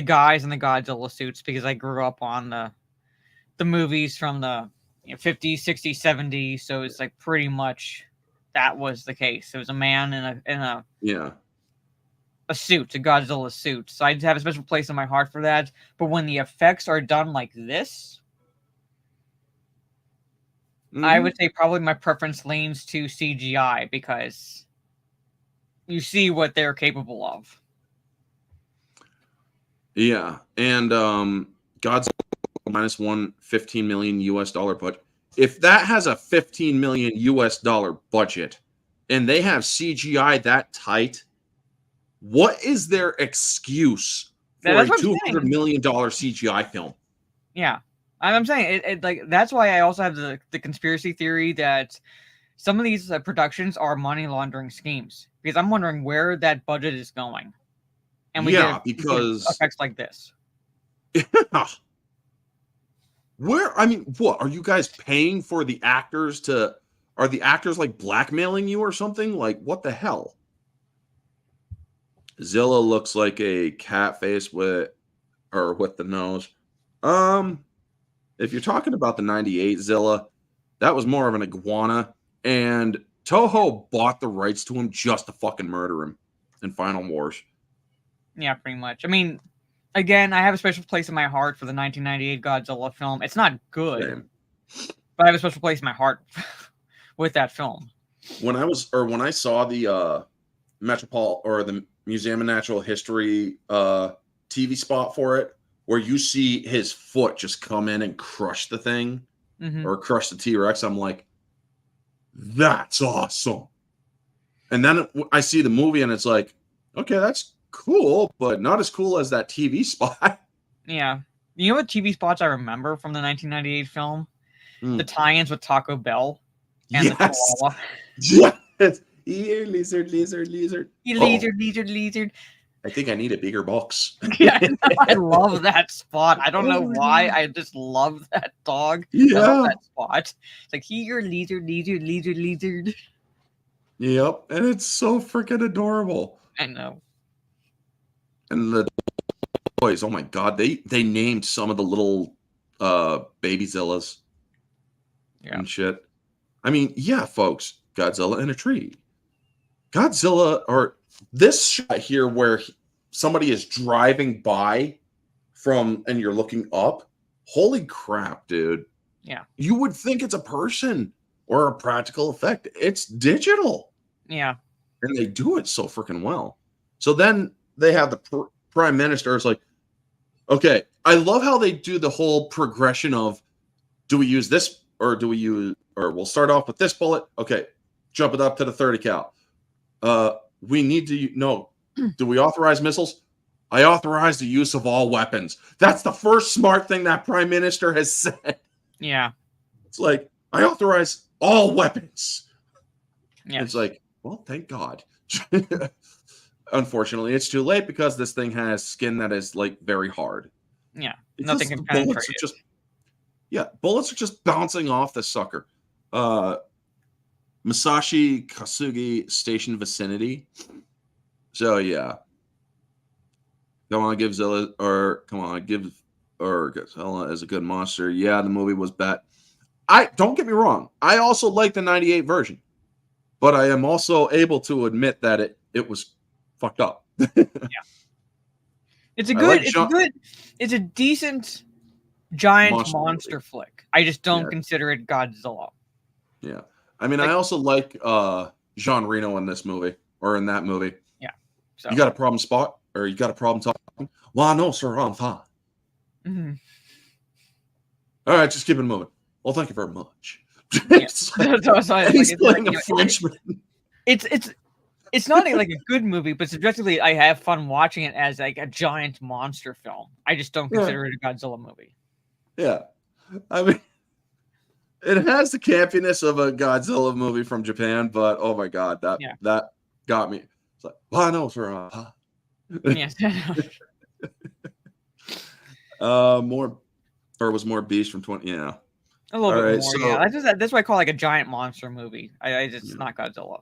guys in the Godzilla suits because I grew up on the movies from the 50s, 60s, 70s. So it's like pretty much that was the case. It was a man in a suit, a Godzilla suit. So I have a special place in my heart for that. But when the effects are done like this, I would say probably my preference leans to CGI because you see what they're capable of. Yeah, and Godzilla minus one $15 million US dollar budget. If that has a $15 million US dollar budget, and they have CGI that tight, what is their excuse for That's a what I'm $200 saying. million CGI film? Yeah, I'm saying it. Like that's why I also have the conspiracy theory that some of these productions are money laundering schemes, because I'm wondering where that budget is going, and we Yeah, get because effects like this. where, I mean, what are you guys paying for the actors to? Are the actors like blackmailing you or something? Like, what the hell? Zilla looks like a cat face with the nose. If you're talking about the 98 Zilla, that was more of an iguana, and Toho bought the rights to him just to fucking murder him in Final Wars. Yeah, pretty much. I mean, again, I have a special place in my heart for the 1998 Godzilla film. It's not good, Same. but I have a special place in my heart with that film. When I saw the Metropol or the Museum of Natural History TV spot for it, where you see his foot just come in and crush the thing or crush the T-Rex, I'm like, that's awesome. And then I see the movie and it's like, okay, that's cool, but not as cool as that TV spot. Yeah. You know what TV spots I remember from the 1998 film? Mm. The tie-ins with Taco Bell and Yes. the Chihuahua. Yes. Here, lizard. Lizard. I think I need a bigger box. Yeah, I love that spot. I don't know why. I just love that dog. Yeah. I love that spot. It's like, here, lizard. Yep. And it's so freaking adorable. I know. And the toys, oh my god, they named some of the little baby Zillas and shit. I mean, yeah, folks, Godzilla in a tree. Godzilla, or this shot here where somebody is driving by and you're looking up. Holy crap, dude. Yeah. You would think it's a person or a practical effect. It's digital. Yeah. And they do it so freaking well. So then they have the prime minister is like, okay, I love how they do the whole progression of, do we use this or we'll start off with this bullet. Okay, jump it up to the 30 cal. We need to know, do we authorize missiles? I authorize the use of all weapons. That's the first smart thing that prime minister has said. Yeah. It's like, I authorize all weapons. Yeah. It's like, well, thank God. Unfortunately, it's too late because this thing has skin that is like very hard. Yeah. Because nothing can penetrate it. Bullets are just bouncing off the sucker. Masashi Kasugi Station vicinity. So yeah. Godzilla is a good monster. Yeah, the movie was bad. Don't get me wrong. I also like the 98 version. But I am also able to admit that it was fucked up. Yeah. It's a decent giant monster flick. I just don't consider it Godzilla. Yeah. I mean, I also like Jean Reno in this movie or in that movie. Yeah. So. You got a problem spot or you got a problem talking? Well, no, sir, I'm fine. Mm-hmm. All right, just keep it moving. Well, thank you very much. Yes. He's playing a Frenchman. It's not like a good movie, but subjectively, I have fun watching it as like a giant monster film. I just don't consider it a Godzilla movie. Yeah, I mean, it has the campiness of a Godzilla movie from Japan, but oh my god, that got me. It's like, well, no, sir. Yes. Was more Beast from 20. Yeah. A little bit more, yeah. That's why I call it like a giant monster movie. It's not Godzilla.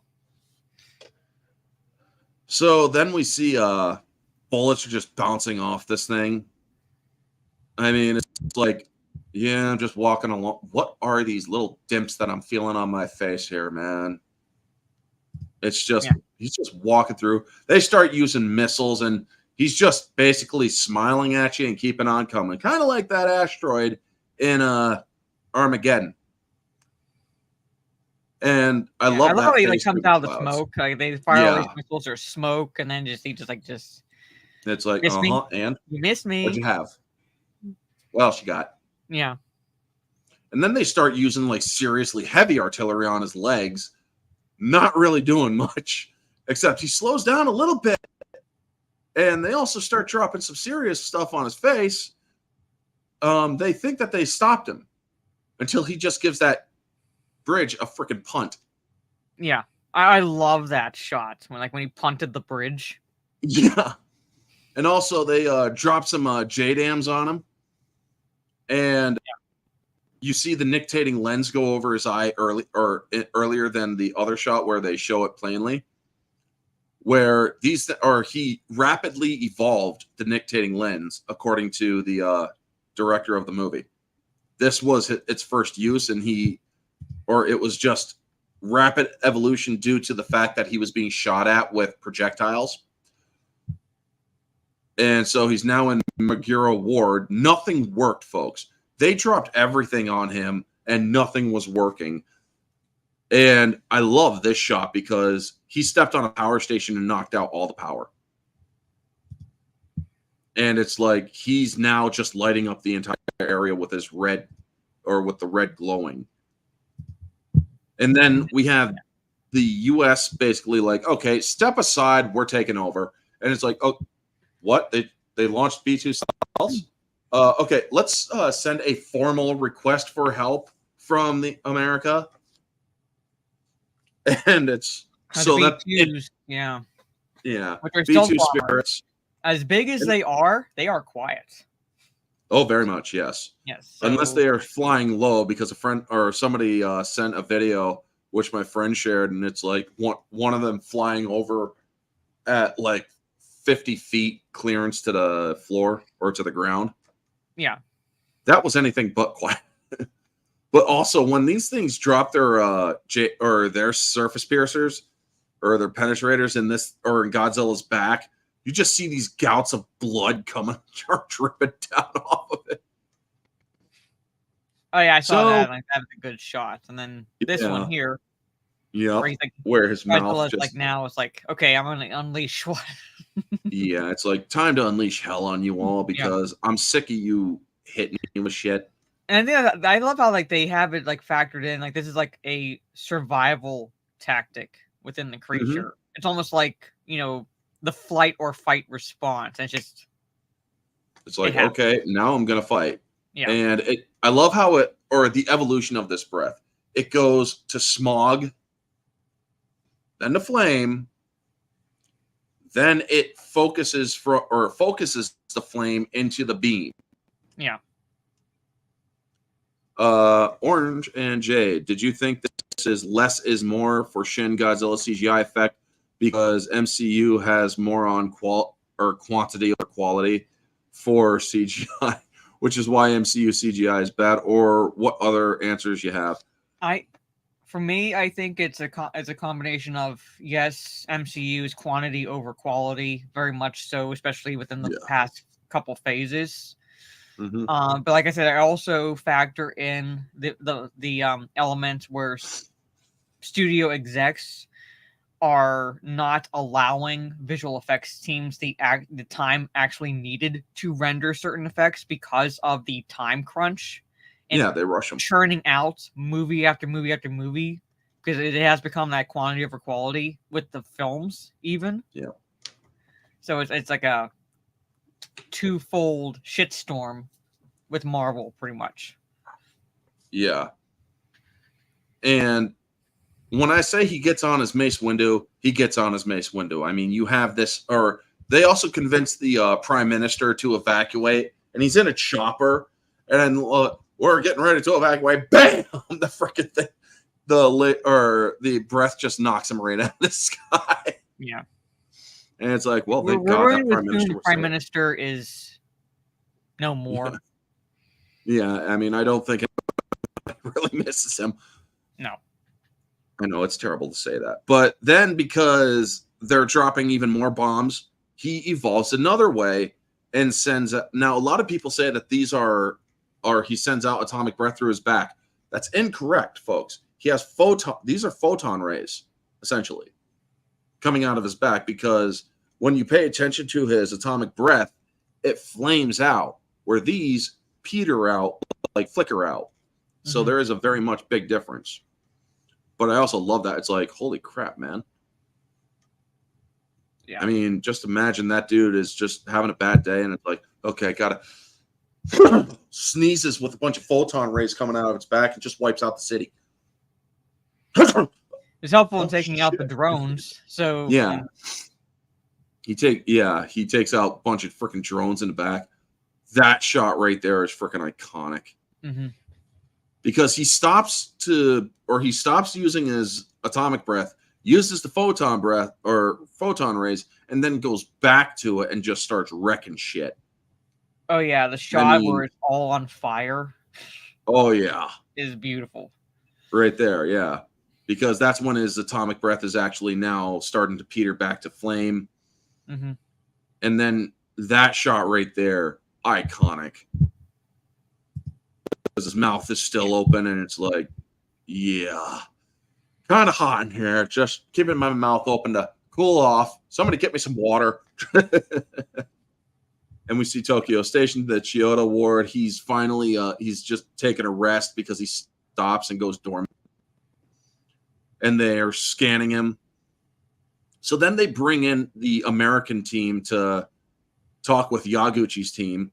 So then we see bullets are just bouncing off this thing. I mean, it's like, yeah, I'm just walking along. What are these little dimps that I'm feeling on my face here, man? It's just, he's just walking through. They start using missiles, and he's just basically smiling at you and keeping on coming. Kind of like that asteroid in Armageddon. And I love how he like comes out of the smoke. Like they fire all these missiles or smoke, and then he just It's like, Miss me? and You missed me. what'd you have? What else you got? Yeah. And then they start using like seriously heavy artillery on his legs, not really doing much, except he slows down a little bit. And they also start dropping some serious stuff on his face. They think that they stopped him until he just gives that bridge a freaking punt. Yeah. I love that shot when he punted the bridge. Yeah. And also they dropped some J-dams on him. And you see the nictating lens go over his eye earlier than the other shot where they show it plainly. Where he rapidly evolved the nictating lens, according to the director of the movie. This was its first use, and it was just rapid evolution due to the fact that he was being shot at with projectiles. And so he's now in Meguro Ward. Nothing worked, folks. They dropped everything on him, and nothing was working. And I love this shot because he stepped on a power station and knocked out all the power. And it's like he's now just lighting up the entire area with his red, or with the red glowing. And then we have the U.S. basically like, okay, step aside, we're taking over. And it's like, oh, what? They launched B-2 cells? Okay, let's send a formal request for help from the America. And it's so that yeah. Which are B2 spirits, as big as they are quiet. Oh, very much, yes. Yes. So, unless they are flying low, because a friend or somebody sent a video which my friend shared, and it's like one of them flying over at like 50 feet clearance to the floor or to the ground. Yeah. That was anything but quiet. But also, when these things drop their their surface piercers or their penetrators in Godzilla's back, you just see these gouts of blood coming, dripping down off of it. Oh yeah, I saw that. Like, that was a good shot. And then this one here, where his mouth just like now it's like, okay, I'm gonna unleash what? Yeah, it's like time to unleash hell on you all because I'm sick of you hitting me with shit. And I love how like they have it like factored in, like this is like a survival tactic within the creature. Mm-hmm. It's almost like, the flight or fight response. And it's like, okay, now I'm gonna fight. Yeah. And I love how the evolution of this breath. It goes to smog, then to flame, then it focuses the flame into the beam. Yeah. Orange and Jade, did you think this is less is more for Shin Godzilla CGI effect because MCU has more on quantity or quality for CGI, which is why MCU CGI is bad, or what other answers you have? For me, I think it's a combination of, yes, MCU's quantity over quality, very much so, especially within the past couple phases. Mm-hmm. But like I said, I also factor in the element where studio execs are not allowing visual effects teams the time actually needed to render certain effects because of the time crunch. And they rush them, churning out movie after movie after movie because it has become that quantity over quality with the films, even. Yeah. So it's like a twofold shitstorm with Marvel, pretty much. Yeah. And when I say he gets on his Mace Windu, he gets on his Mace Windu. I mean, you have this, or they also convinced the Prime Minister to evacuate, and he's in a chopper, and we're getting ready to evacuate. Bam! The freaking thing, the breath just knocks him right out of the sky. Yeah. And it's like, well, thank God that Prime Minister is no more. Yeah, I mean, I don't think it really misses him. No. I know it's terrible to say that. But then because they're dropping even more bombs, he evolves another way and sends now a lot of people say that these are he sends out atomic breath through his back. That's incorrect, folks. He has these are photon rays, essentially, coming out of his back because when you pay attention to his atomic breath, it flames out, where these peter out, like flicker out. So there is a very much big difference. But I also love that. It's like, holy crap, man. Yeah. I mean, just imagine that dude is just having a bad day and it's like, okay, I gotta sneezes with a bunch of photon rays coming out of its back and just wipes out the city. It's helpful in taking out the drones. So yeah. He takes out a bunch of freaking drones in the back. That shot right there is freaking iconic. Because he stops using his atomic breath, uses the photon breath or photon rays, and then goes back to it and just starts wrecking shit. Oh yeah, the shot where it's all on fire. Oh yeah, is beautiful. Right there, yeah, because that's when his atomic breath is actually now starting to peter back to flame. And then that shot right there, iconic. Because his mouth is still open and it's like, yeah, kind of hot in here. Just keeping my mouth open to cool off. Somebody get me some water. And we see Tokyo Station, the Chiyoda ward. He's finally, he's just taking a rest because he stops and goes dormant. And they are scanning him. So then they bring in the American team to talk with Yaguchi's team.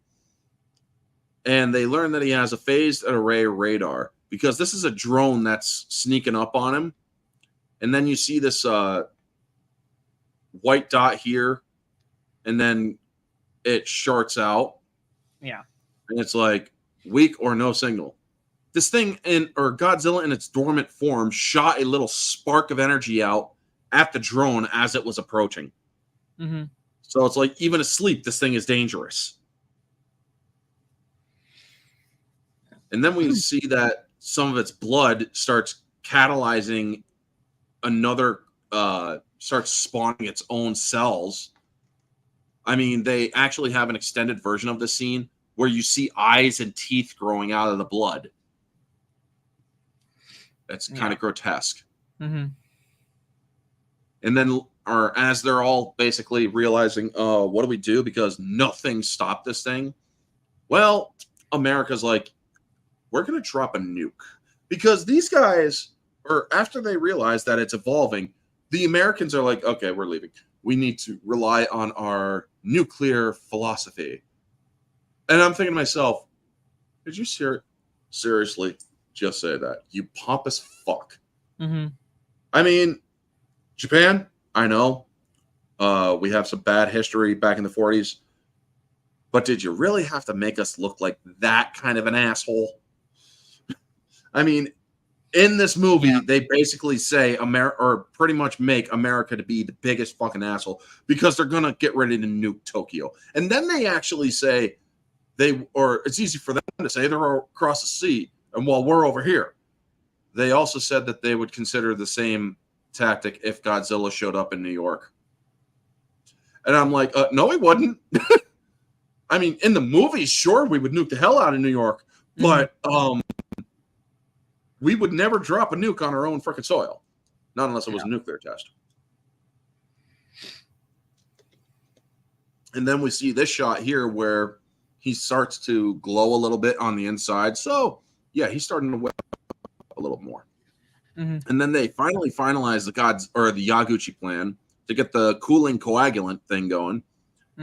And they learn that he has a phased array radar because this is a drone that's sneaking up on him. And then you see this white dot here, and then it shorts out. Yeah. And it's like weak or no signal. This thing Godzilla in its dormant form shot a little spark of energy out at the drone as it was approaching. So it's like even asleep, this thing is dangerous. And then we see that some of its blood starts catalyzing starts spawning its own cells. I mean, they actually have an extended version of the scene where you see eyes and teeth growing out of the blood. That's kind of grotesque. And then, as they're all basically realizing, what do we do? Because nothing stopped this thing. Well, America's like, we're going to drop a nuke. Because these guys, after they realize that it's evolving, the Americans are like, okay, we're leaving. We need to rely on our nuclear philosophy. And I'm thinking to myself, did you seriously just say that? You pompous fuck. I mean, Japan, I know. We have some bad history back in the 40s. But did you really have to make us look like that kind of an asshole? I mean, in this movie, they basically say pretty much make America to be the biggest fucking asshole because they're gonna get ready to nuke Tokyo. And then they actually say it's easy for them to say they're across the sea, and while we're over here. They also said that they would consider the same tactic if Godzilla showed up in New York. And I'm like, no, he wouldn't. I mean, in the movies, sure, we would nuke the hell out of New York, but we would never drop a nuke on our own freaking soil. Not unless it was a nuclear test. And then we see this shot here where he starts to glow a little bit on the inside. So, yeah, he's starting to whip a little more. And then they finally finalize the Yaguchi plan to get the cooling coagulant thing going.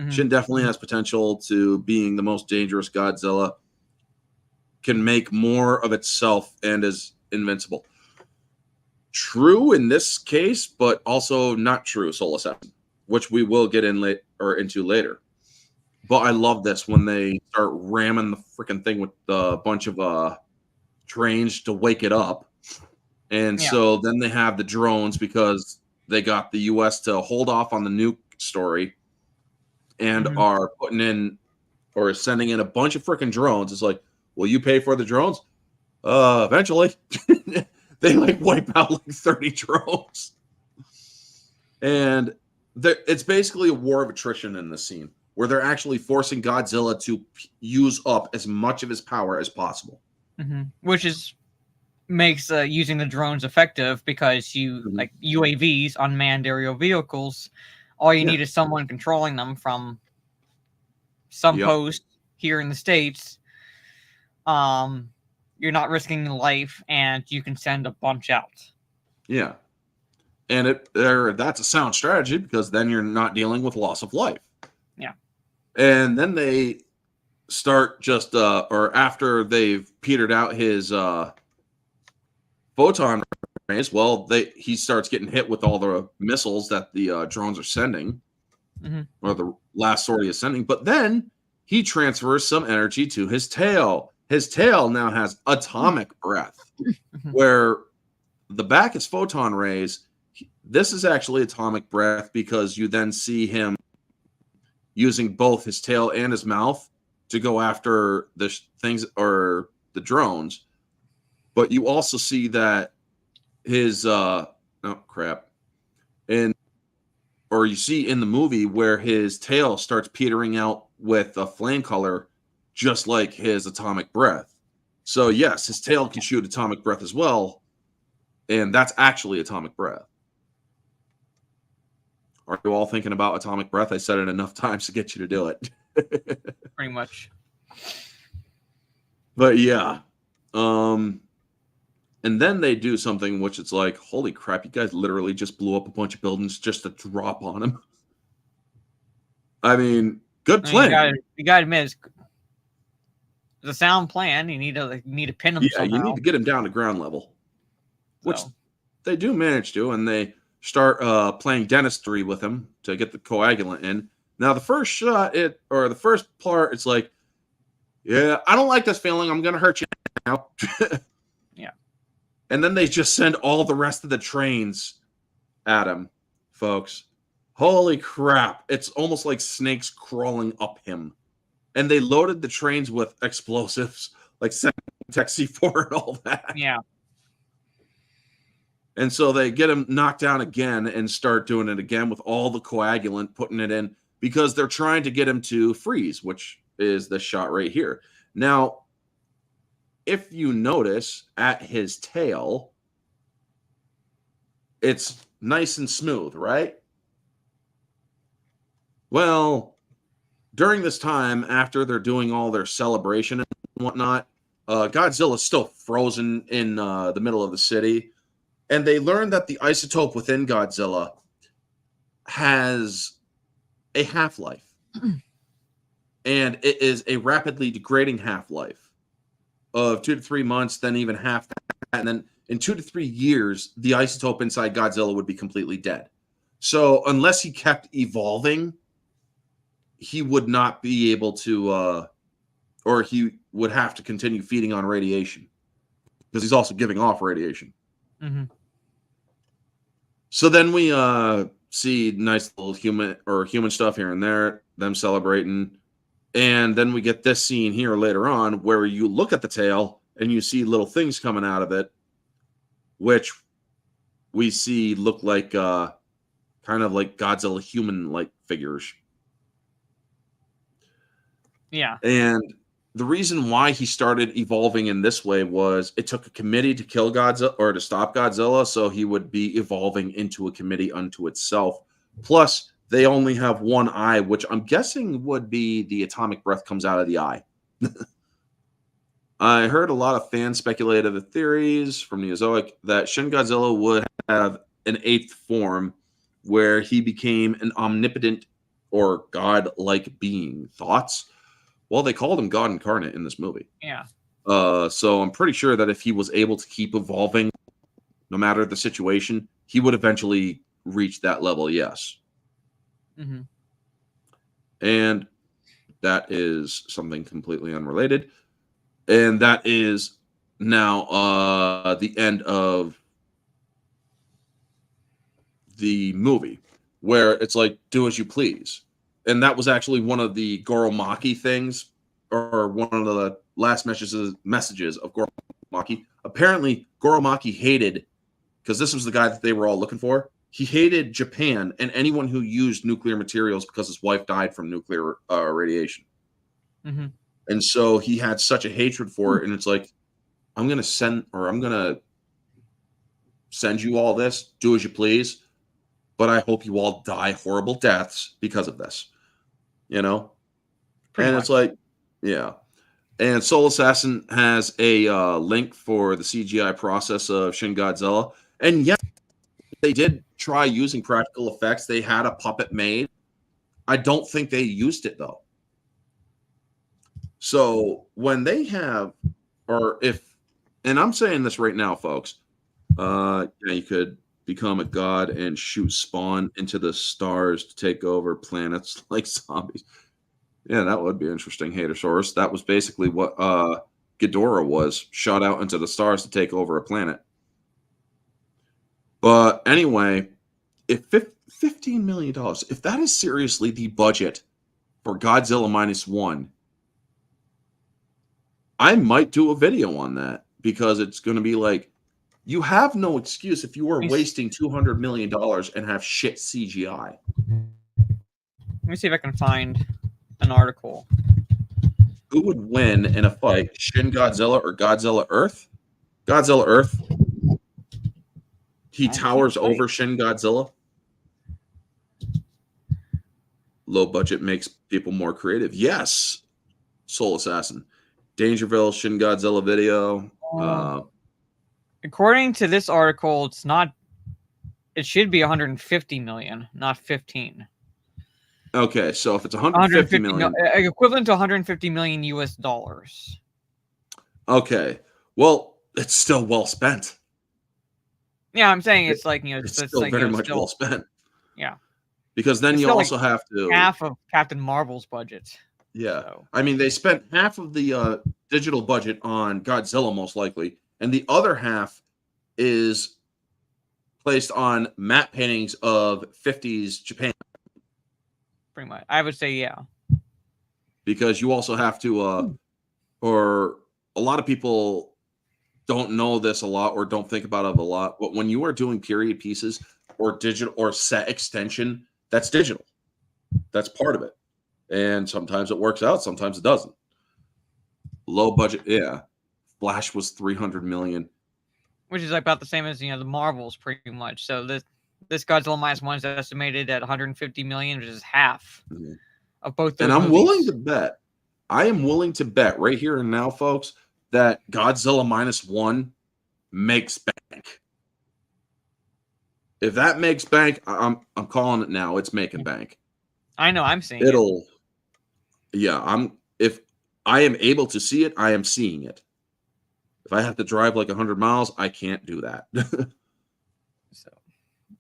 Shin definitely has potential to being the most dangerous Godzilla. Can make more of itself and is invincible. True in this case, but also not true, Soul Assassin, which we will get into later. But I love this when they start ramming the freaking thing with a bunch of trains to wake it up. And so then they have the drones because they got the U.S. to hold off on the nuke story and are putting in or sending in a bunch of freaking drones. It's like, will you pay for the drones? Eventually. They wipe out 30 drones. And it's basically a war of attrition in this scene where they're actually forcing Godzilla to use up as much of his power as possible. Which makes using the drones effective because UAVs, unmanned aerial vehicles, All you need is someone controlling them from some post here in the States. You're not risking life, and you can send a bunch out. Yeah. And that's a sound strategy, because then you're not dealing with loss of life. Yeah. And then they start just or after they've petered out his photon rays, well, he starts getting hit with all the missiles that the drones are sending, or the last sortie is sending. But then he transfers some energy to his tail. His tail now has atomic breath, where the back is photon rays. This is actually atomic breath, because you then see him using both his tail and his mouth to go after the things, or the drones. But you also see that his you see in the movie where his tail starts petering out with a flame color, just like his atomic breath. So yes, his tail can shoot atomic breath as well, and that's actually atomic breath. Are you all thinking about atomic breath? I said it enough times to get you to do it. Pretty much. But yeah. And then they do something which it's like, holy crap, you guys literally just blew up a bunch of buildings just to drop on him. I mean, good plan. You gotta admit, it's a sound plan. You need to pin him somehow. You need to get him down to ground level. Which they do manage to, and they start playing dentistry with him to get the coagulant in. Now, the first shot, the first part, it's like, yeah, I don't like this feeling. I'm going to hurt you now. Yeah. And then they just send all the rest of the trains at him, folks. Holy crap. It's almost like snakes crawling up him. And they loaded the trains with explosives, like Tech C4 and all that. Yeah. And so they get him knocked down again and start doing it again with all the coagulant, putting it in, because they're trying to get him to freeze, which is this shot right here. Now, if you notice at his tail, it's nice and smooth, right? Well, during this time, after they're doing all their celebration and whatnot, Godzilla's still frozen in the middle of the city. And they learn that the isotope within Godzilla has a half-life. And it is a rapidly degrading half-life of 2 to 3 months, then even half that. And then in 2 to 3 years, the isotope inside Godzilla would be completely dead. So unless he kept evolving, he would not be able to, or he would have to continue feeding on radiation, because he's also giving off radiation. Mm-hmm. So then we see nice little human stuff here and there, them celebrating. And then we get this scene here later on where you look at the tail and you see little things coming out of it, which we see look like kind of like Godzilla human-like figures. Yeah. And the reason why he started evolving in this way was it took a committee to kill Godzilla, or to stop Godzilla, so he would be evolving into a committee unto itself. Plus, they only have one eye, which I'm guessing would be the atomic breath comes out of the eye. I heard a lot of fan speculative theories from Neozoic that Shin Godzilla would have an 8th form where he became an omnipotent or god-like being. Thoughts? Well, they called him God Incarnate in this movie. Yeah. So I'm pretty sure that if he was able to keep evolving, no matter the situation, he would eventually reach that level, yes. Mm-hmm. And that is something completely unrelated. And that is now the end of the movie, where it's like, do as you please. And that was actually one of the Goromaki things, or one of the last messages of Goromaki. Apparently, Goromaki hated, because this was the guy that they were all looking for, he hated Japan and anyone who used nuclear materials because his wife died from nuclear radiation. Mm-hmm. And so he had such a hatred for it. And it's like, I'm going to send you all this, do as you please. but I hope you all die horrible deaths because of this. You know? Pretty and much. It's like, yeah. And Soul Assassin has a link for the CGI process of Shin Godzilla. And yes, they did try using practical effects. They had a puppet made. I don't think they used it, though. So when they have, or if, and I'm saying this right now, folks, you could become a god and shoot spawn into the stars to take over planets like zombies. Yeah, that would be interesting, Hatersaurus. That was basically what Ghidorah was, shot out into the stars to take over a planet. But anyway, if $15 million, if that is seriously the budget for Godzilla -1, I might do a video on that, because it's going to be like, you have no excuse if you are wasting $200 million and have shit CGI. Let me see if I can find an article. Who would win in a fight, Shin Godzilla or Godzilla Earth? Godzilla Earth. He towers over Shin Godzilla. Low budget makes people more creative. Yes. Soul Assassin. Dangerville, Shin Godzilla video. According to this article, it's not. It should be 150 million, not 15. Okay, so if it's 150 million, equivalent to 150 million US dollars. Okay, well, it's still well spent. Yeah, I'm saying it's like, it's it's still like, very much well spent. Yeah, because then it's you also have to half of Captain Marvel's budget. Yeah, so. I mean, they spent half of the digital budget on Godzilla, most likely, and the other half is placed on matte paintings of 50s Japan. Pretty much, I would say, yeah. Because you also have to, or a lot of people don't know this a lot or don't think about it a lot, but when you are doing period pieces or digital or set extension, that's digital. That's part of it. And sometimes it works out, sometimes it doesn't. Low budget, yeah. Flash was 300 million. Which is about the same as, the Marvels, pretty much. So this Godzilla -1 is estimated at 150 million, which is half of both those And I'm movies. willing to bet, I am willing to bet right here and now, folks, that Godzilla -1 makes bank. If that makes bank, I'm calling it now. It's making bank. I know, I'm seeing it. Yeah, if I am able to see it, I am seeing it. If I have to drive like 100 miles, I can't do that.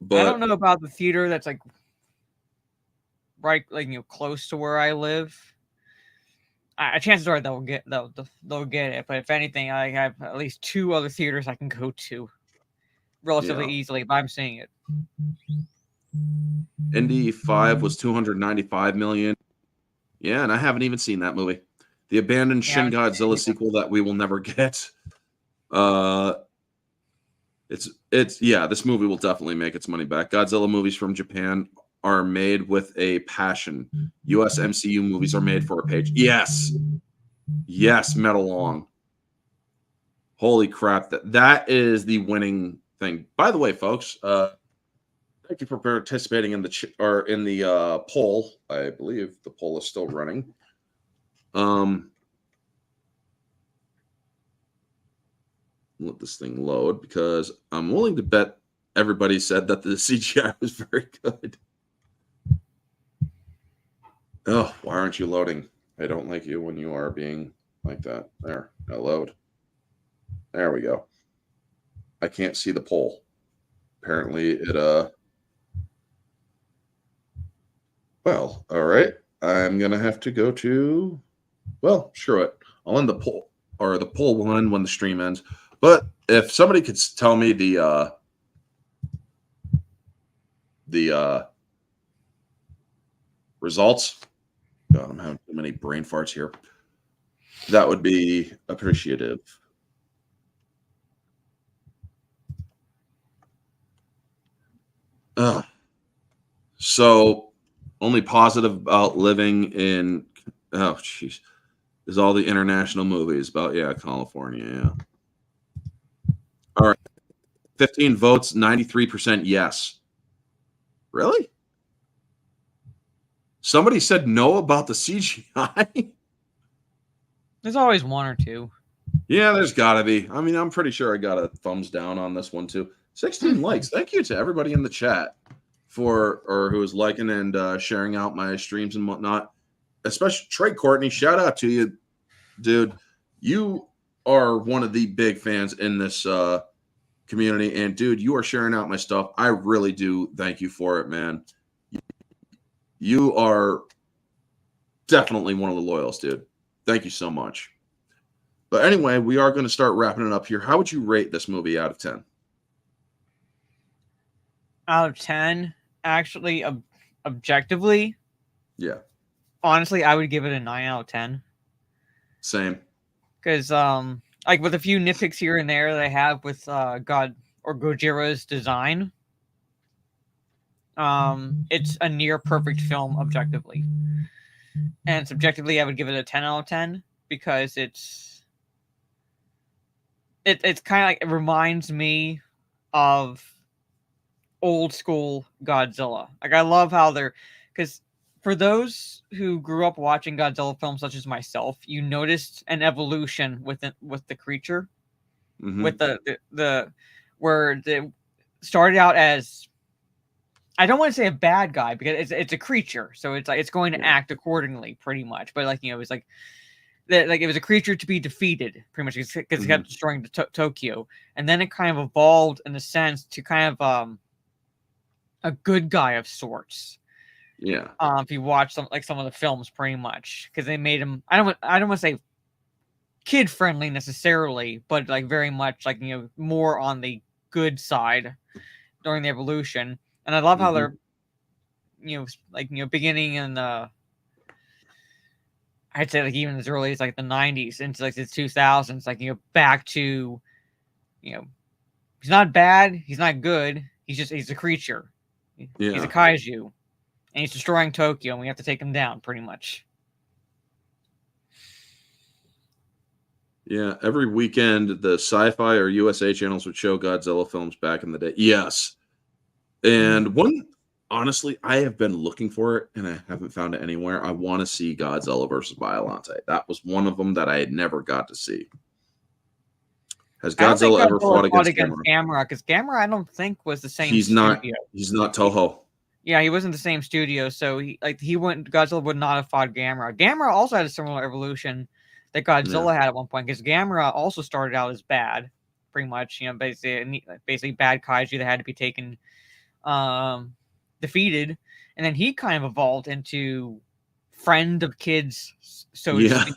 But I don't know about the theater that's like right, like, close to where I live. Chances are they'll get it. But if anything, I have at least 2 other theaters I can go to relatively easily. But I'm seeing it. Indy 5 was 295 million. Yeah, and I haven't even seen that movie. The abandoned Shin Godzilla sequel that we will never get. This movie will definitely make its money back. Godzilla movies from Japan are made with a passion. US MCU movies are made for a page. Yes, Metal Long. Holy crap! That is the winning thing. By the way, folks, thank you for participating in the poll. I believe the poll is still running. Let this thing load, because I'm willing to bet everybody said that the CGI was very good. Oh, why aren't you loading? I don't like you when you are being like that. There, now load. There we go. I can't see the poll. Apparently it well, all right. I'm gonna have to go to, well, screw it. I'll end the poll, or the poll will end when the stream ends. But if somebody could tell me the results, God, I'm having too many brain farts here. That would be appreciative. So only positive about living in, oh jeez, is all the international movies about, California, yeah. All right, 15 votes, 93% yes. Really? Somebody said no about the CGI? There's always one or two. Yeah, there's got to be. I mean, I'm pretty sure I got a thumbs down on this one too. 16 likes. Thank you to everybody in the chat who is liking and sharing out my streams and whatnot. Especially Trey Courtney. Shout out to you, dude. You are one of the big fans in this community, and dude, you are sharing out my stuff. I really do thank you for it, man. You are definitely one of the loyals, dude. Thank you so much. But anyway, we are going to start wrapping it up here. How would you rate this movie out of 10? Out of 10, actually, objectively, yeah, honestly, I would give it a 9 out of 10. Same. Because, like, with a few nitpicks here and there that I have with Gojira's design, it's a near perfect film objectively. And subjectively, I would give it a 10 out of 10 because it's kind of like, it reminds me of old school Godzilla. Like, I love how because for those who grew up watching Godzilla films such as myself, you noticed an evolution with the creature, with the where they started out as, I don't want to say a bad guy because it's a creature, so it's like it's going to act accordingly, pretty much. But like, you know, it was like it was a creature to be defeated, pretty much, because it kept destroying Tokyo, and then it kind of evolved in a sense to kind of a good guy of sorts. Yeah. If you watch some of the films, pretty much, because they made him, I don't want to say kid friendly necessarily, but like very much like, you know, more on the good side during the evolution. And I love how they're, you know, like, you know, beginning in I'd say like even as early as like the 90s into like the 2000s, like, you know, back to, you know, he's not bad, he's not good, he's a creature. Yeah. He's a kaiju, and he's destroying Tokyo, and we have to take him down, pretty much. Yeah, every weekend the Sci-Fi or USA channels would show Godzilla films back in the day. Yes. And honestly, I have been looking for it, and I haven't found it anywhere. I want to see Godzilla versus Biollante. That was one of them that I had never got to see. Has Godzilla ever fought against Gamera? Because Gamera, I don't think, was the same. He's not Toho. Yeah, he wasn't the same studio, so Godzilla would not have fought Gamera. Gamera also had a similar evolution that Godzilla had at one point, because Gamera also started out as bad, pretty much. You know, basically bad kaiju that had to be taken, defeated, and then he kind of evolved into friend of kids, so to speak.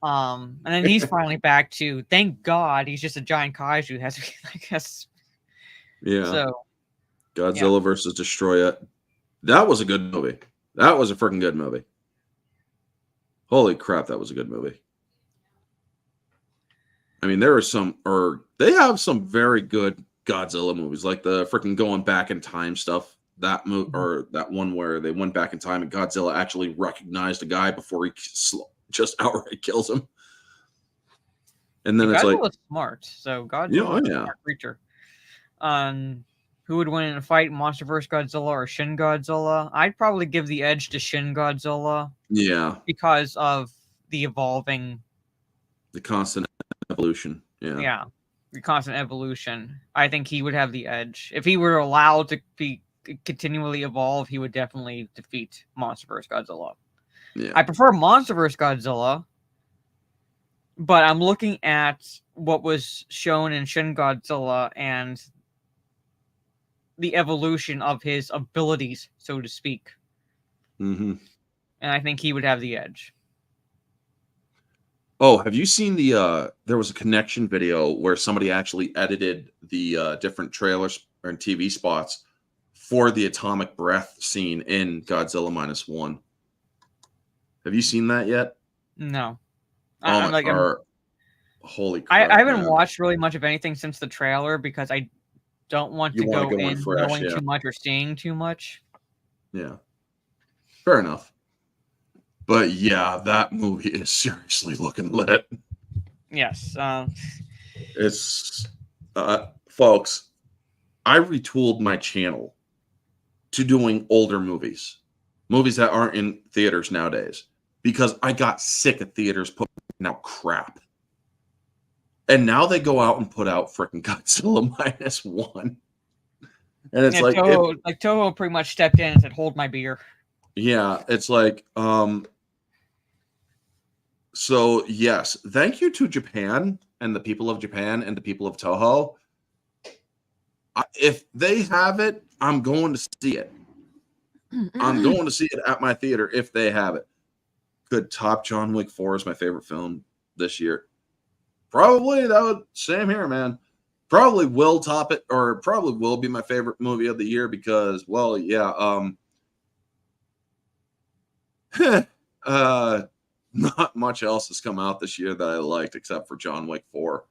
And then he's finally back to, thank God, he's just a giant kaiju. Has to be, I guess. Yeah. So Godzilla versus Destroya. That was a good movie. That was a freaking good movie. Holy crap, that was a good movie. I mean, they have some very good Godzilla movies, like the freaking going back in time stuff. That movie, or that one where they went back in time and Godzilla actually recognized a guy before he just outright kills him. And then it's Godzilla's smart, so Godzilla's a smart creature. Who would win in a fight, Monsterverse Godzilla or Shin Godzilla? I'd probably give the edge to Shin Godzilla. Yeah. Because of the constant evolution. Yeah. Yeah. The constant evolution. I think he would have the edge. If he were allowed to be continually evolve, he would definitely defeat Monsterverse Godzilla. Yeah. I prefer Monsterverse Godzilla, but I'm looking at what was shown in Shin Godzilla and the evolution of his abilities, so to speak. Mm-hmm. And I think he would have the edge. Oh, have you seen there was a connection video where somebody actually edited the different trailers and TV spots for the atomic breath scene in Godzilla -1? Have you seen that yet? No. Holy crap. I haven't watched really much of anything since the trailer because I don't want to go in fresh, knowing too much or seeing too much. Yeah. Fair enough. But yeah, that movie is seriously looking lit. Yes. It's folks, I retooled my channel to doing older movies that aren't in theaters nowadays, because I got sick of theaters putting out crap. And now they go out and put out freaking Godzilla -1. And it's like Toho pretty much stepped in and said, "Hold my beer." Yeah, it's like so yes, thank you to Japan and the people of Japan and the people of Toho. If they have it, I'm going to see it. I'm going to see it at my theater if they have it. Could top John Wick 4 as my favorite film this year? Probably. That would, same here, man. Probably will top it, or probably will be my favorite movie of the year because, well, yeah, not much else has come out this year that I liked except for John Wick 4.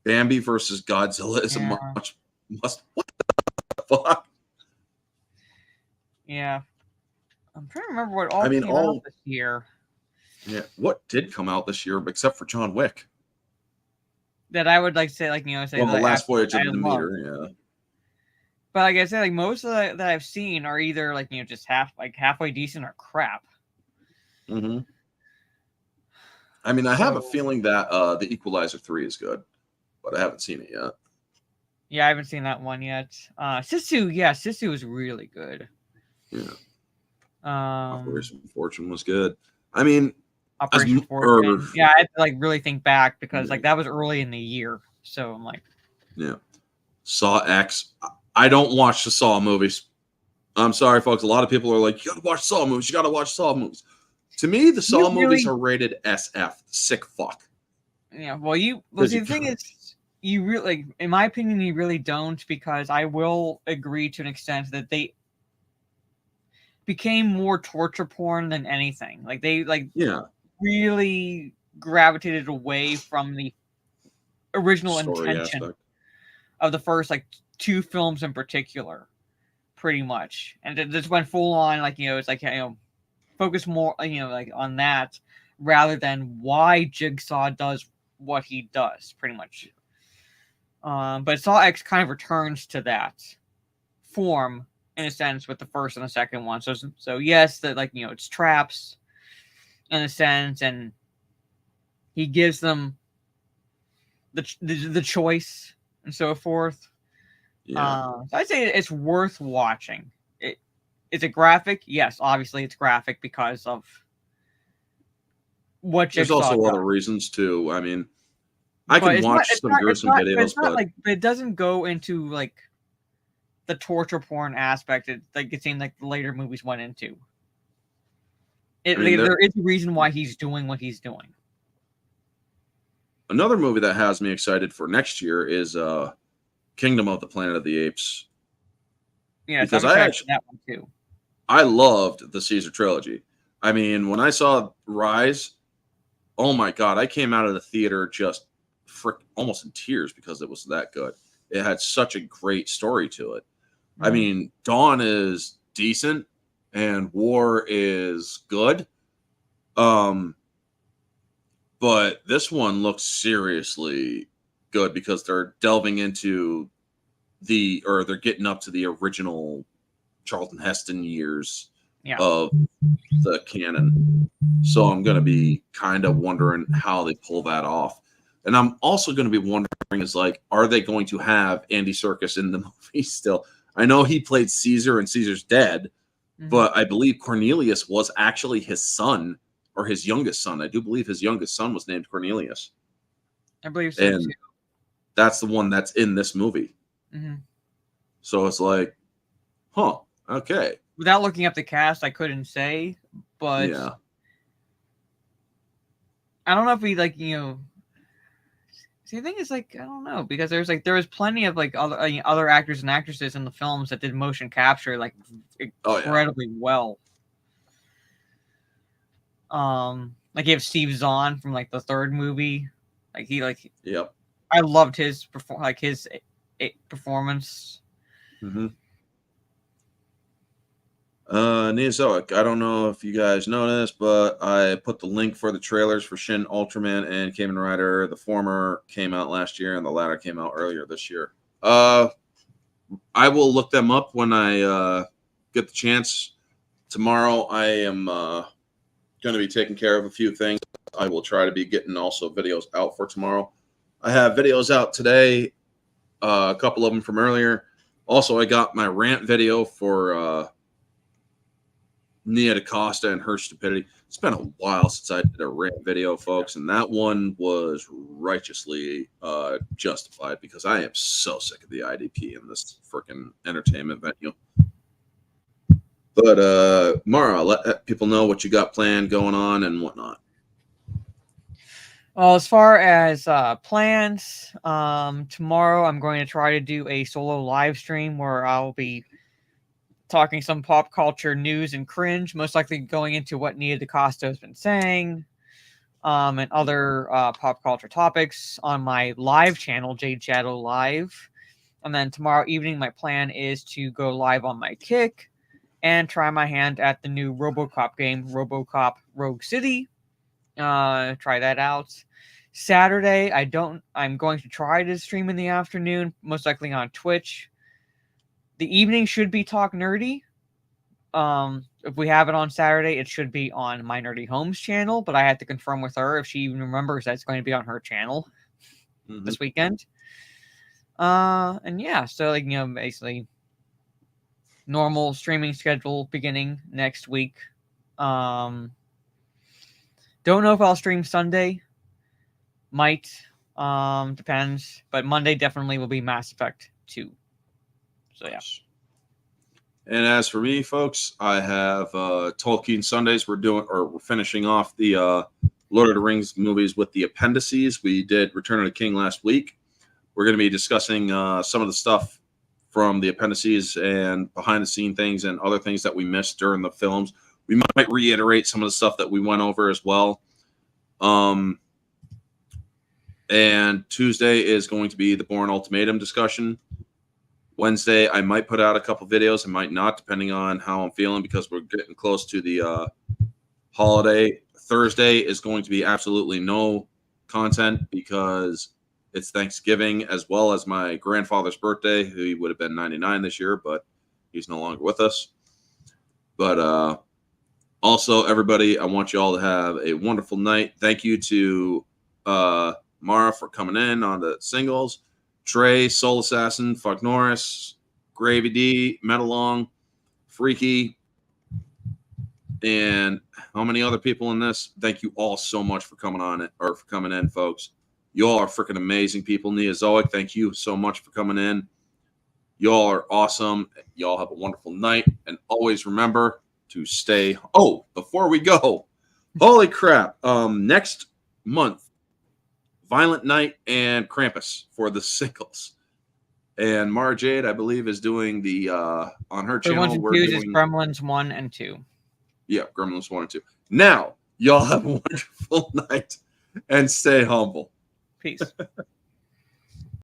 Bambi versus Godzilla is a must. What the fuck? Yeah, I'm trying to remember what all came out this year. Yeah, what did come out this year except for John Wick? That I would say, say The Last Voyage of the Demeter, yeah. But like I said, most of that I've seen are either just halfway decent or crap. Mm-hmm. I mean, I have a feeling that The Equalizer 3 is good, but I haven't seen it yet. Yeah, I haven't seen that one yet. Sisu was really good. Yeah. Operation Fortune was good. I mean, Operation Fortune. Yeah, I had to really think back because that was early in the year. So I'm like, yeah. Saw X. I don't watch the Saw movies. I'm sorry, folks. A lot of people are like, you gotta watch Saw movies. You gotta watch Saw movies. To me, the Saw movies are rated SF. Sick fuck. Yeah. Well, the thing is, you really, in my opinion, you really don't, because I will agree to an extent that they became more torture porn than anything. They really gravitated away from the original story intention aspect of the first two films in particular, pretty much, and it just went full on it's focus more on that rather than why Jigsaw does what he does, pretty much. But Saw X kind of returns to that form in a sense with the first and the second one. So yes, that it's traps in a sense, and he gives them the choice and so forth. Yeah. So I'd say it's worth watching. Is it graphic? Yes, obviously it's graphic because of what Jigsaw There's also does. other reasons too. I mean, I can watch some gruesome videos, but it doesn't go into the torture porn aspect. It seemed like the later movies went into. There is a reason why he's doing what he's doing. Another movie that has me excited for next year is Kingdom of the Planet of the Apes. Yeah, because that one too. I loved the Caesar trilogy. I mean, when I saw Rise, oh my god, I came out of the theater just almost in tears because it was that good. It had such a great story to it. Mm-hmm. I mean, Dawn is decent and War is good. But this one looks seriously good because they're delving into they're getting up to the original Charlton Heston years of the canon. So I'm going to be kind of wondering how they pull that off. And I'm also going to be wondering are they going to have Andy Serkis in the movie still? I know he played Caesar and Caesar's dead, but I believe Cornelius was actually his son or his youngest son. I do believe his youngest son was named Cornelius. I believe so too. That's the one that's in this movie. Mm-hmm. So it's okay. Without looking up the cast, I couldn't say, but yeah. I don't know if we See, the thing is, I don't know, because there was plenty of other actors and actresses in the films that did motion capture incredibly well. You have Steve Zahn from the third movie, Yep. I loved his performance. Mm-hmm. Neozoic. I don't know if you guys noticed, but I put the link for the trailers for Shin Ultraman and Kamen Rider. The former came out last year, and the latter came out earlier this year. I will look them up when I get the chance. Tomorrow I am going to be taking care of a few things. I will try to be getting also videos out for tomorrow. I have videos out today, a couple of them from earlier. Also, I got my rant video for Nia DaCosta and her stupidity. It's been a while since I did a rant video, folks, and that one was righteously justified because I am so sick of the IDP in this freaking entertainment venue. But Mara, let people know what you got planned going on and whatnot. Well, as far as plans, tomorrow I'm going to try to do a solo live stream where I'll be talking some pop culture news and cringe, most likely going into what Nia DaCosta has been saying, and other pop culture topics on my live channel, Jade Shadow Live. And then tomorrow evening, my plan is to go live on my Kick and try my hand at the new RoboCop game, RoboCop Rogue City. Try that out. Saturday, I'm going to try to stream in the afternoon, most likely on Twitch. The evening should be Talk Nerdy. If we have it on Saturday, it should be on My Nerdy Homes channel, but I had to confirm with her if she even remembers that it's going to be on her channel this weekend. And yeah, so like, basically normal streaming schedule beginning next week. Don't know if I'll stream Sunday. Might. Depends. But Monday definitely will be Mass Effect 2. So yeah. And as for me, folks, I have Tolkien Sundays. We're finishing off the Lord of the Rings movies with the appendices. We did Return of the King last week. We're going to be discussing some of the stuff from the appendices and behind the scene things and other things that we missed during the films. We might reiterate some of the stuff that we went over as well. And Tuesday is going to be the Bourne Ultimatum discussion. Wednesday, I might put out a couple videos. I might not, depending on how I'm feeling, because we're getting close to the holiday. Thursday is going to be absolutely no content because it's Thanksgiving as well as my grandfather's birthday, who would have been 99 this year, but he's no longer with us. But also, everybody, I want you all to have a wonderful night. Thank you to Mara for coming in on the singles. Trey, Soul Assassin, Fuck Norris, Gravy D, Metalong, Freaky, and how many other people in this? Thank you all so much for coming on it or for coming in, folks. You all are freaking amazing people. Neozoic, thank you so much for coming in. Y'all are awesome. Y'all have a wonderful night. And always remember to stay. Oh, before we go, holy crap. Next month, Violent Night and Krampus for the singles. And Mara Jade, I believe, is doing the on her channel. The ones is Gremlins 1 and 2. Yeah, Gremlins 1 and 2. Now, y'all have a wonderful night and stay humble. Peace.